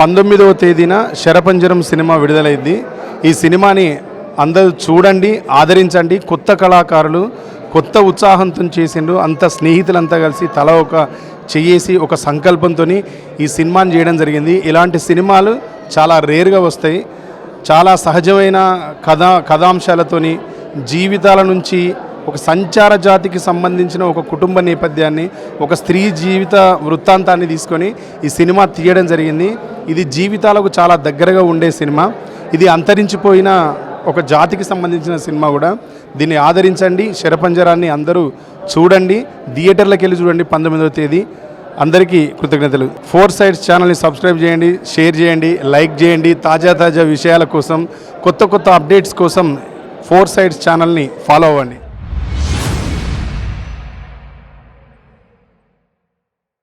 19వ తేదీన శరపంజరం సినిమా విడుదలైంది. ఈ సినిమాని అందరూ చూడండి, ఆదరించండి. కొత్త కళాకారులు కొత్త ఉత్సాహంతో చేసిండ్రు. అంత స్నేహితులంతా కలిసి తల ఒక చేసి ఒక సంకల్పంతో ఈ సినిమాని చేయడం జరిగింది. ఇలాంటి సినిమాలు చాలా రేర్గా వస్తాయి. చాలా సహజమైన కథాంశాలతోని, జీవితాల నుంచి ఒక సంచార జాతికి సంబంధించిన ఒక కుటుంబ నేపథ్యాన్ని, ఒక స్త్రీ జీవిత వృత్తాంతాన్ని తీసుకొని ఈ సినిమా తీయడం జరిగింది. ఇది జీవితాలకు చాలా దగ్గరగా ఉండే సినిమా. ఇది అంతరించిపోయిన ఒక జాతికి సంబంధించిన సినిమా కూడా. దీన్ని ఆదరించండి. శరపంజరాన్ని అందరూ చూడండి, థియేటర్లకు వెళ్ళి చూడండి 19వ తేదీ. అందరికీ కృతజ్ఞతలు. 4 Sides ఛానల్ని సబ్స్క్రైబ్ చేయండి, షేర్ చేయండి, లైక్ చేయండి. తాజా విషయాల కోసం, కొత్త అప్డేట్స్ కోసం 4 Sides ఛానల్ని ఫాలో అవ్వండి.